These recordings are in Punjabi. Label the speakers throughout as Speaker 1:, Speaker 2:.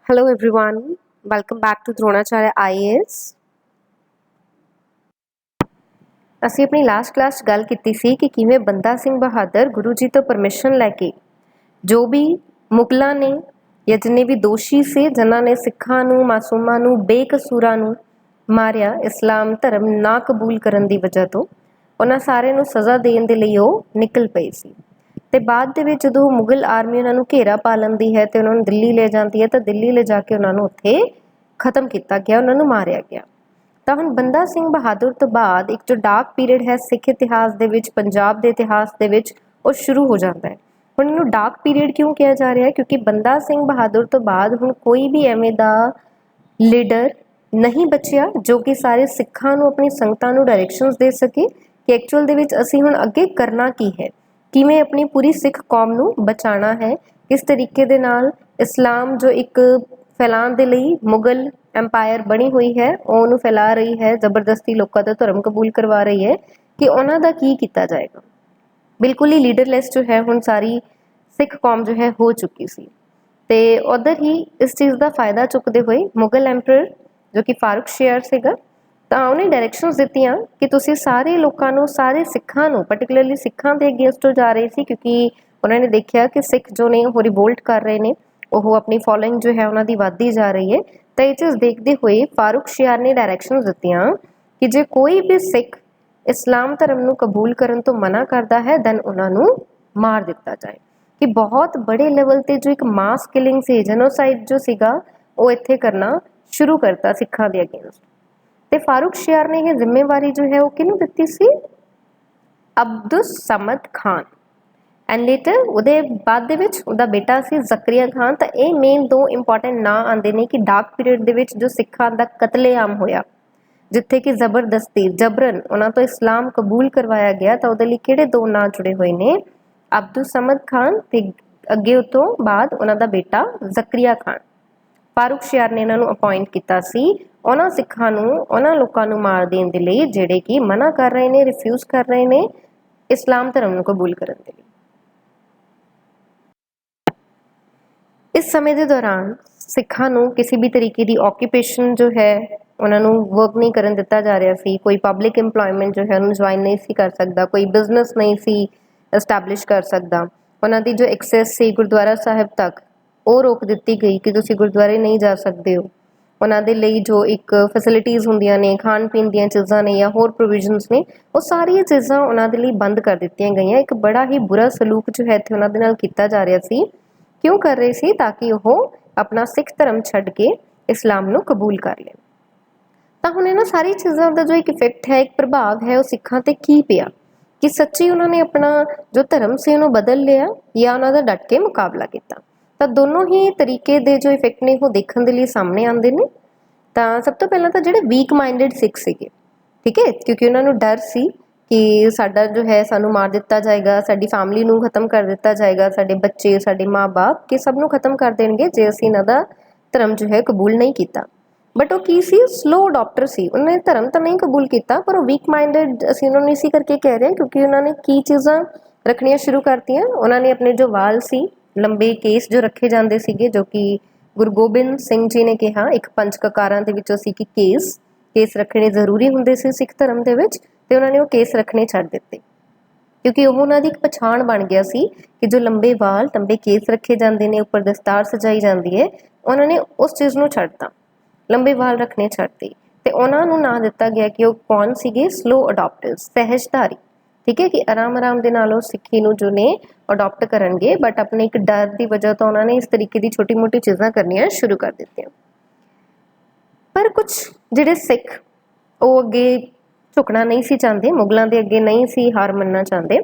Speaker 1: Hello everyone, welcome back to Dronacharya IAS। ਅਸੀਂ ਆਪਣੀ ਲਾਸਟ ਕਲਾਸ 'ਚ ਗੱਲ ਕੀਤੀ ਸੀ ਕਿ ਕਿਵੇਂ ਬੰਦਾ ਸਿੰਘ ਬਹਾਦਰ ਗੁਰੂ ਜੀ ਤੋਂ ਪਰਮਿਸ਼ਨ ਲੈ ਕੇ ਜੋ ਵੀ ਮੁਗਲਾਂ ਨੇ ਜਾਂ ਜਿੰਨੇ ਵੀ ਦੋਸ਼ੀ ਸੀ ਜਿਨ੍ਹਾਂ ਨੇ ਸਿੱਖਾਂ ਨੂੰ ਮਾਸੂਮਾਂ ਨੂੰ ਬੇਕਸੂਰਾਂ ਨੂੰ ਮਾਰਿਆ ਇਸਲਾਮ ਧਰਮ ਨਾ ਕਬੂਲ ਕਰਨ ਦੀ ਵਜ੍ਹਾ ਤੋਂ ਉਹਨਾਂ ਸਾਰਿਆਂ ਨੂੰ ਸਜ਼ਾ ਦੇਣ ਦੇ ਲਈ ਉਹ ਨਿਕਲ ਪਏ ਸੀ। ਤੇ ਬਾਅਦ ਦੇ ਵਿੱਚ ਜਦੋਂ ਮੁਗਲ ਆਰਮੀ ਉਹਨਾਂ ਨੂੰ ਘੇਰਾ ਪਾ ਲੈਂਦੀ ਹੈ ਤੇ ਉਹਨਾਂ ਨੂੰ ਦਿੱਲੀ ਲੈ ਜਾਂਦੀ ਹੈ ਤਾਂ ਦਿੱਲੀ ਲੈ ਜਾ ਕੇ ਉਹਨਾਂ ਨੂੰ ਉੱਥੇ ਖਤਮ ਕੀਤਾ ਗਿਆ, ਉਹਨਾਂ ਨੂੰ ਮਾਰਿਆ ਗਿਆ। ਤਾਂ ਹੁਣ ਬੰਦਾ ਸਿੰਘ ਬਹਾਦਰ ਤੋਂ ਬਾਅਦ ਇੱਕ ਜੋ ਡਾਰਕ ਪੀਰੀਅਡ ਹੈ ਸਿੱਖ ਇਤਿਹਾਸ ਦੇ ਵਿੱਚ, ਪੰਜਾਬ ਦੇ ਇਤਿਹਾਸ ਦੇ ਵਿੱਚ, ਉਹ ਸ਼ੁਰੂ ਹੋ ਜਾਂਦਾ ਹੈ। ਹੁਣ ਇਹਨੂੰ ਡਾਰਕ ਪੀਰੀਅਡ ਕਿਉਂ ਕਿਹਾ ਜਾ ਰਿਹਾ ਹੈ? ਕਿਉਂਕਿ ਬੰਦਾ ਸਿੰਘ ਬਹਾਦਰ ਤੋਂ ਬਾਅਦ ਹੁਣ ਕੋਈ ਵੀ ਐਵੇਂ ਦਾ ਲੀਡਰ ਨਹੀਂ ਬਚਿਆ ਜੋ ਕਿ ਸਾਰੇ ਸਿੱਖਾਂ ਨੂੰ, ਆਪਣੀ ਸੰਗਤਾਂ ਨੂੰ ਡਾਇਰੈਕਸ਼ਨਸ ਦੇ ਸਕੇ ਕਿ ਐਕਚੁਅਲ ਦੇ ਵਿੱਚ ਅਸੀਂ ਹੁਣ ਅੱਗੇ ਕਰਨਾ ਕੀ ਹੈ, ਕਿਵੇਂ ਆਪਣੀ ਪੂਰੀ ਸਿੱਖ ਕੌਮ ਨੂੰ ਬਚਾਉਣਾ ਹੈ, ਕਿਸ ਤਰੀਕੇ ਦੇ ਨਾਲ ਇਸਲਾਮ ਜੋ ਇੱਕ ਫੈਲਾਉਣ ਦੇ ਲਈ ਮੁਗਲ ਐम्पायर ਬਣੀ ਹੋਈ ਹੈ ਉਹ ਉਹਨੂੰ ਫੈਲਾ ਰਹੀ ਹੈ, ਜ਼ਬਰਦਸਤੀ ਲੋਕਾਂ ਦਾ ਧਰਮ ਕਬੂਲ ਕਰਵਾ ਰਹੀ ਹੈ, ਕਿ ਉਹਨਾਂ ਦਾ ਕੀ ਕੀਤਾ ਜਾਏਗਾ। ਬਿਲਕੁਲ ਹੀ ਲੀਡਰਲੈਸ ਜੋ ਹੈ ਹੁਣ ਸਾਰੀ ਸਿੱਖ ਕੌਮ ਜੋ ਹੈ ਹੋ ਚੁੱਕੀ ਸੀ। ਤੇ ਉਧਰ ਹੀ ਇਸ ਚੀਜ਼ ਦਾ ਫਾਇਦਾ ਚੁੱਕਦੇ ਹੋਏ ਮੁਗਲ ਐम्पायर ਜੋ ਕਿ ਫਾਰੂਕ ਸ਼ੇਰ ਸੀਗਾ, ਤਾਂ ਉਹਨੇ ਡਾਇਰੈਕਸ਼ਨਸ ਦਿੱਤੀਆਂ ਕਿ ਤੁਸੀਂ ਸਾਰੇ ਲੋਕਾਂ ਨੂੰ, ਸਾਰੇ ਸਿੱਖਾਂ ਨੂੰ, ਪਾਰਟਿਕੂਲਰਲੀ ਸਿੱਖਾਂ ਦੇ ਅਗੇਂਸਟ ਜਾ ਰਹੇ ਸੀ ਕਿਉਂਕਿ ਉਹਨਾਂ ਨੇ ਦੇਖਿਆ ਕਿ ਸਿੱਖ ਜੋ ਨੇ ਉਹ ਰਿਵੋਲਟ ਕਰ ਰਹੇ ਨੇ, ਉਹ ਆਪਣੀ ਫੋਲੋਇੰਗ ਜੋ ਹੈ ਉਹਨਾਂ ਦੀ ਵੱਧਦੀ ਜਾ ਰਹੀ ਹੈ। ਤਾਂ ਇਹ ਚੀਜ਼ ਦੇਖਦੇ ਹੋਏ ਫਾਰੂਕ ਸ਼ੇਰ ਨੇ ਡਾਇਰੈਕਸ਼ਨਸ ਦਿੱਤੀਆਂ ਕਿ ਜੇ ਕੋਈ ਵੀ ਸਿੱਖ ਇਸਲਾਮ ਧਰਮ ਨੂੰ ਕਬੂਲ ਕਰਨ ਤੋਂ ਮਨਾ ਕਰਦਾ ਹੈ ਦੈਨ ਉਹਨਾਂ ਨੂੰ ਮਾਰ ਦਿੱਤਾ ਜਾਏ। ਕਿ ਬਹੁਤ ਬੜੇ ਲੈਵਲ ਤੇ ਜੋ ਇੱਕ ਮਾਸ ਕਿਲਿੰਗ ਸੀ, ਜੈਨੋਸਾਈਡ ਜੋ ਸੀਗਾ ਉਹ ਇੱਥੇ ਕਰਨਾ ਸ਼ੁਰੂ ਕਰਤਾ ਸਿੱਖਾਂ ਦੇ ਅਗੇਂਸਟ। ਤੇ ਫਾਰੂਕ ਸ਼ੇਰ ਨੇ ਇਹ ਜ਼ਿੰਮੇਵਾਰੀ ਜੋ ਹੈ ਉਹ ਕਿਹਨੂੰ ਦਿੱਤੀ ਸੀ? ਅਬਦੁਸ ਸਮਦ ਖਾਨ ਐਂਡ ਲੇਟਰ ਉਹਦੇ ਬਾਅਦ ਦੇ ਵਿੱਚ ਉਹਦਾ ਬੇਟਾ ਸੀ ਜ਼ਕਰੀਆ ਖਾਨ। ਤਾਂ ਇਹ ਮੇਨ ਦੋ ਇੰਪੋਰਟੈਂਟ ਨਾਂ ਆਉਂਦੇ ਨੇ ਕਿ ਡਾਰਕ ਪੀਰੀਅਡ ਦੇ ਵਿੱਚ ਜੋ ਸਿੱਖਾਂ ਦਾ ਕਤਲੇਆਮ ਹੋਇਆ, ਜਿੱਥੇ ਕਿ ਜ਼ਬਰਦਸਤੀ ਜਬਰਨ ਉਹਨਾਂ ਤੋਂ ਇਸਲਾਮ ਕਬੂਲ ਕਰਵਾਇਆ ਗਿਆ, ਤਾਂ ਉਹਦੇ ਲਈ ਕਿਹੜੇ ਦੋ ਨਾਂ ਜੁੜੇ ਹੋਏ ਨੇ? ਅਬਦੁਸ ਸਮਦ ਖਾਨ ਤੇ ਅੱਗੇ ਉਤੋਂ ਬਾਅਦ ਉਹਨਾਂ ਦਾ ਬੇਟਾ ਜ਼ਕਰੀਆ ਖਾਨ। ਫਾਰੂਕ ਸ਼ੇਰ ਨੇ ਇਹਨਾਂ ਨੂੰ ਅਪਾਇੰਟ ਕੀਤਾ ਸੀ ਉਹਨਾਂ ਸਿੱਖਾਂ ਨੂੰ, ਉਹਨਾਂ ਲੋਕਾਂ ਨੂੰ ਮਾਰ ਦੇਣ ਦੇ ਲਈ ਜਿਹੜੇ ਕਿ ਮਨਾ ਕਰ ਰਹੇ ਨੇ, ਰਿਫਿਊਜ਼ ਕਰ ਰਹੇ ਨੇ ਇਸਲਾਮ ਧਰਮ ਨੂੰ ਕਬੂਲ ਕਰਨ ਦੇ ਲਈ। ਇਸ ਸਮੇਂ ਦੇ ਦੌਰਾਨ ਸਿੱਖਾਂ ਨੂੰ ਕਿਸੇ ਵੀ ਤਰੀਕੇ ਦੀ ਆਕੂਪੇਸ਼ਨ ਜੋ ਹੈ ਉਹਨਾਂ ਨੂੰ ਵਰਕ ਨਹੀਂ ਕਰਨ ਦਿੱਤਾ ਜਾ ਰਿਹਾ ਸੀ, ਕੋਈ ਪਬਲਿਕ ਇੰਪਲੋਇਮੈਂਟ ਜੋ ਹੈ ਉਹਨੂੰ ਜੁਆਇਨ ਨਹੀਂ ਸੀ ਕਰ ਸਕਦਾ, ਕੋਈ ਬਿਜ਼ਨਸ ਨਹੀਂ ਸੀ ਐਸਟੈਬਲਿਸ਼ ਕਰ ਸਕਦਾ। ਉਹਨਾਂ ਦੀ ਜੋ ਐਕਸੈਸ ਸੀ ਗੁਰਦੁਆਰਾ ਸਾਹਿਬ ਤੱਕ ਉਹ ਰੋਕ ਦਿੱਤੀ ਗਈ ਕਿ ਤੁਸੀਂ ਗੁਰਦੁਆਰੇ ਨਹੀਂ ਜਾ ਸਕਦੇ ਹੋ। ਉਹਨਾਂ ਦੇ ਲਈ ਜੋ ਇੱਕ ਫੈਸਿਲਿਟੀਜ਼ ਹੁੰਦੀਆਂ ਨੇ, ਖਾਣ ਪੀਣ ਦੀਆਂ ਚੀਜ਼ਾਂ ਨੇ ਜਾਂ ਹੋਰ ਪ੍ਰੋਵੀਜ਼ਨਸ ਨੇ, ਉਹ ਸਾਰੀਆਂ ਚੀਜ਼ਾਂ ਉਹਨਾਂ ਦੇ ਲਈ ਬੰਦ ਕਰ ਦਿੱਤੀਆਂ ਗਈਆਂ। ਇੱਕ ਬੜਾ ਹੀ ਬੁਰਾ ਸਲੂਕ ਜੋ ਹੈ ਇੱਥੇ ਉਹਨਾਂ ਦੇ ਨਾਲ ਕੀਤਾ ਜਾ ਰਿਹਾ ਸੀ। ਕਿਉਂ ਕਰ ਰਹੇ ਸੀ? ਤਾਂ ਕਿ ਉਹ ਆਪਣਾ ਸਿੱਖ ਧਰਮ ਛੱਡ ਕੇ ਇਸਲਾਮ ਨੂੰ ਕਬੂਲ ਕਰ ਲੈਣ। ਤਾਂ ਹੁਣ ਇਹਨਾਂ ਸਾਰੀ ਚੀਜ਼ਾਂ ਦਾ ਜੋ ਇੱਕ ਇਫੈਕਟ ਹੈ, ਇੱਕ ਪ੍ਰਭਾਵ ਹੈ, ਉਹ ਸਿੱਖਾਂ ਤੇ ਕੀ ਪਿਆ ਕਿ ਸੱਚੀ ਉਹਨਾਂ ਨੇ ਆਪਣਾ ਜੋ ਧਰਮ ਸੀ ਉਹਨੂੰ ਬਦਲ ਲਿਆ ਜਾਂ ਉਹਨਾਂ ਦਾ ਡਟ ਕੇ ਮੁਕਾਬਲਾ ਕੀਤਾ। ਤਾਂ ਦੋਨੋਂ ਹੀ ਤਰੀਕੇ ਦੇ ਜੋ ਇਫੈਕਟ ਨੇ ਉਹ ਦੇਖਣ ਦੇ ਲਈ ਸਾਹਮਣੇ ਆਉਂਦੇ ਨੇ। ਤਾਂ ਸਭ ਤੋਂ ਪਹਿਲਾਂ ਤਾਂ ਜਿਹੜੇ ਵੀਕ ਮਾਈਂਡਡ ਸਿੱਖ ਸੀਗੇ, ਠੀਕ ਹੈ, ਕਿਉਂਕਿ ਉਹਨਾਂ ਨੂੰ ਡਰ ਸੀ ਕਿ ਸਾਡਾ ਜੋ ਹੈ ਸਾਨੂੰ ਮਾਰ ਦਿੱਤਾ ਜਾਏਗਾ, ਸਾਡੀ ਫੈਮਿਲੀ ਨੂੰ ਖਤਮ ਕਰ ਦਿੱਤਾ ਜਾਏਗਾ, ਸਾਡੇ ਬੱਚੇ, ਸਾਡੇ ਮਾਂ-ਬਾਪ, ਕਿ ਸਭ ਨੂੰ ਖਤਮ ਕਰ ਦੇਣਗੇ ਜੇ ਅਸੀਂ ਇਹਨਾਂ ਦਾ ਧਰਮ ਜੋ ਹੈ ਕਬੂਲ ਨਹੀਂ ਕੀਤਾ। ਬਟ ਉਹ ਕੀ ਸੀ? ਸਲੋ ਅਡਾਪਟਰ ਸੀ। ਉਹਨਾਂ ਨੇ ਧਰਮ ਤਾਂ ਨਹੀਂ ਕਬੂਲ ਕੀਤਾ ਪਰ ਉਹ ਵੀਕ ਮਾਈਂਡਡ ਅਸੀਂ ਉਹਨਾਂ ਨੂੰ ਇਸੇ ਕਰਕੇ ਕਹਿ ਰਹੇ ਹਾਂ ਕਿਉਂਕਿ ਉਹਨਾਂ ਨੇ ਕੀ ਚੀਜ਼ਾਂ ਰੱਖਣੀਆਂ ਸ਼ੁਰੂ ਕਰਤੀਆਂ। ਉਹਨਾਂ ਨੇ ਆਪਣੇ ਜੋ ਵਾਲ ਸੀ, ਲੰਬੇ ਕੇਸ ਜੋ ਰੱਖੇ ਜਾਂਦੇ ਸੀਗੇ, ਜੋ ਕਿ ਗੁਰੂ ਗੋਬਿੰਦ ਸਿੰਘ ਜੀ ਨੇ ਕਿਹਾ ਇੱਕ ਪੰਜ ਕਕਾਰਾਂ ਦੇ ਵਿੱਚੋਂ ਸੀ ਕਿ ਕੇਸ ਰੱਖਣੇ ਜ਼ਰੂਰੀ ਹੁੰਦੇ ਸੀ ਸਿੱਖ ਧਰਮ ਦੇ ਵਿੱਚ, ਤੇ ਉਹਨਾਂ ਨੇ ਉਹ ਕੇਸ ਰੱਖਣੇ ਛੱਡ ਦਿੱਤੇ ਕਿਉਂਕਿ ਉਹ ਉਹਨਾਂ ਦੀ ਇੱਕ ਪਛਾਣ ਬਣ ਗਿਆ ਸੀ ਕਿ ਜੋ ਲੰਬੇ ਵਾਲ, ਲੰਬੇ ਕੇਸ ਰੱਖੇ ਜਾਂਦੇ ਨੇ, ਉੱਪਰ ਦਸਤਾਰ ਸਜਾਈ ਜਾਂਦੀ ਹੈ, ਉਹਨਾਂ ਨੇ ਉਸ ਚੀਜ਼ ਨੂੰ ਛੱਡਤਾ, ਲੰਬੇ ਵਾਲ ਰੱਖਣੇ ਛੱਡਤੇ। ਤੇ ਉਹਨਾਂ ਨੂੰ ਨਾਂ ਦਿੱਤਾ ਗਿਆ ਕਿ ਉਹ ਕੌਣ ਸੀਗੇ? ਸਲੋ ਅਡਾਪਟਰਸ, ਸਹਿਜਧਾਰੀ। ਠੀਕ ਹੈ, ਕਿ ਆਰਾਮ ਦੇ ਨਾਲ ਉਹ ਸਿੱਖੀ ਨੂੰ ਜੋ ਨੇ ਅਡਾਪਟ ਕਰਨਗੇ, ਬਟ ਆਪਣੇ ਇੱਕ ਡਰ ਦੀ ਵਜ੍ਹਾ ਤੋਂ ਉਹਨਾਂ ਨੇ ਇਸ ਤਰੀਕੇ ਦੀ ਛੋਟੀ ਮੋਟੀ ਚੀਜ਼ਾਂ ਕਰਨੀਆਂ ਸ਼ੁਰੂ ਕਰ ਦਿੱਤੀਆਂ। ਪਰ ਕੁਝ ਜਿਹੜੇ ਸਿੱਖ ਉਹ ਅੱਗੇ ਝੁਕਣਾ ਨਹੀਂ ਸੀ ਚਾਹੁੰਦੇ, ਮੁਗਲਾਂ ਦੇ ਅੱਗੇ ਨਹੀਂ ਸੀ ਹਾਰ ਮੰਨਣਾ ਚਾਹੁੰਦੇ,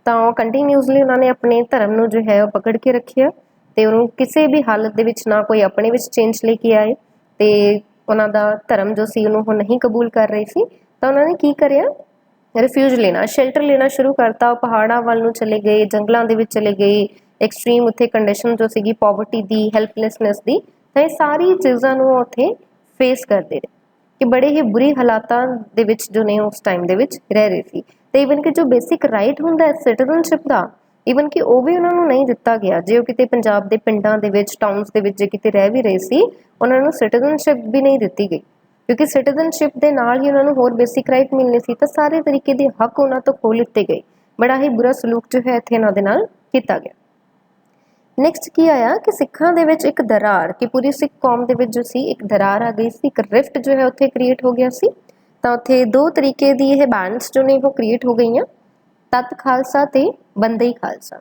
Speaker 1: ਤਾਂ ਉਹ ਕੰਟੀਨਿਊਸਲੀ ਉਹਨਾਂ ਨੇ ਆਪਣੇ ਧਰਮ ਨੂੰ ਜੋ ਹੈ ਉਹ ਪਕੜ ਕੇ ਰੱਖਿਆ ਤੇ ਉਹਨੂੰ ਕਿਸੇ ਵੀ ਹਾਲਤ ਦੇ ਵਿੱਚ ਨਾ ਕੋਈ ਆਪਣੇ ਵਿੱਚ ਚੇਂਜ ਲੈ ਕੇ ਆਏ ਤੇ ਉਹਨਾਂ ਦਾ ਧਰਮ ਜੋ ਸੀ ਉਹਨੂੰ ਉਹ ਨਹੀਂ ਕਬੂਲ ਕਰ ਰਹੇ ਸੀ। ਤਾਂ ਉਹਨਾਂ ਨੇ ਕੀ ਕਰਿਆ? ਰਿਫਿਊਜ ਲੈਣਾ, ਸ਼ੈਲਟਰ ਲੈਣਾ ਸ਼ੁਰੂ ਕਰਤਾ। ਉਹ ਪਹਾੜਾਂ ਵੱਲ ਨੂੰ ਚਲੇ ਗਏ, ਜੰਗਲਾਂ ਦੇ ਵਿੱਚ ਚਲੇ ਗਏ। ਐਕਸਟ੍ਰੀਮ ਉੱਥੇ ਕੰਡੀਸ਼ਨ ਜੋ ਸੀਗੀ ਪੋਵਰਟੀ ਦੀ, ਹੈਲਪਲੈਸਨੈਸ ਦੀ, ਤਾਂ ਇਹ ਸਾਰੀ ਚੀਜ਼ਾਂ ਨੂੰ ਉੱਥੇ ਫੇਸ ਕਰਦੇ ਰਹੇ ਕਿ ਬੜੇ ਹੀ ਬੁਰੀ ਹਾਲਾਤਾਂ ਦੇ ਵਿੱਚ ਜੋ ਨੇ ਉਸ ਟਾਈਮ ਦੇ ਵਿੱਚ ਰਹਿ ਰਹੇ ਸੀ। ਤੇ ਈਵਨ ਕਿ ਜੋ ਬੇਸਿਕ ਰਾਈਟ ਹੁੰਦਾ ਹੈ ਸਿਟੀਜ਼ਨਸ਼ਿਪ ਦਾ, ਈਵਨ ਕਿ ਉਹ ਵੀ ਉਹਨਾਂ ਨੂੰ ਨਹੀਂ ਦਿੱਤਾ ਗਿਆ। ਜੇ ਉਹ ਕਿਤੇ ਪੰਜਾਬ ਦੇ ਪਿੰਡਾਂ ਦੇ ਵਿੱਚ, ਟਾਊਨਸ ਦੇ ਵਿੱਚ ਜੇ ਕਿਤੇ ਰਹਿ ਵੀ ਰਹੇ ਸੀ, ਉਹਨਾਂ ਨੂੰ ਸਿਟੀਜ਼ਨਸ਼ਿਪ ਵੀ ਨਹੀਂ ਦਿੱਤੀ ਗਈ, ਕਿਉਂਕਿ ਸਿਟੀਜ਼ਨਸ਼ਿਪ ਦੇ ਨਾਲ ਹੀ ਉਹਨਾਂ ਨੂੰ ਹੋਰ ਬੇਸਿਕ ਰਾਈਟ ਮਿਲਨੇ ਸੀ। ਤਾਂ ਸਾਰੇ ਤਰੀਕੇ ਦੇ ਹੱਕ ਉਹਨਾਂ ਤੋਂ ਖੋਹ ਲਿੱਤੇ ਗਏ। ਬੜਾ ਹੀ ਬੁਰਾ ਸਲੂਕ ਜੋ ਹੈ ਇੱਥੇ ਇਹਨਾਂ ਦੇ ਨਾਲ ਕੀਤਾ ਗਿਆ। ਨੈਕਸਟ ਕੀ ਆਇਆ ਕਿ ਸਿੱਖਾਂ ਦੇ ਵਿੱਚ ਇੱਕ ਦਰਾਰ, ਕਿ ਪੂਰੀ ਸਿੱਖ ਕੌਮ ਦੇ ਵਿੱਚ ਜੋ ਸੀ ਇੱਕ ਦਰਾਰ ਆ ਗਈ ਸੀ, ਇੱਕ ਰਿਫਟ ਜੋ ਹੈ ਉੱਥੇ ਕ੍ਰੀਏਟ ਹੋ ਗਿਆ ਸੀ। ਤਾਂ ਉੱਥੇ ਦੋ ਤਰੀਕੇ ਦੀ ਇਹ ਬੈਂਡਸ ਜੋ ਨੇ ਉਹ ਕ੍ਰੀਏਟ ਹੋ ਗਈਆਂ, ਤਤ ਖਾਲਸਾ ਤੇ ਬੰਦਈ ਖਾਲਸਾ।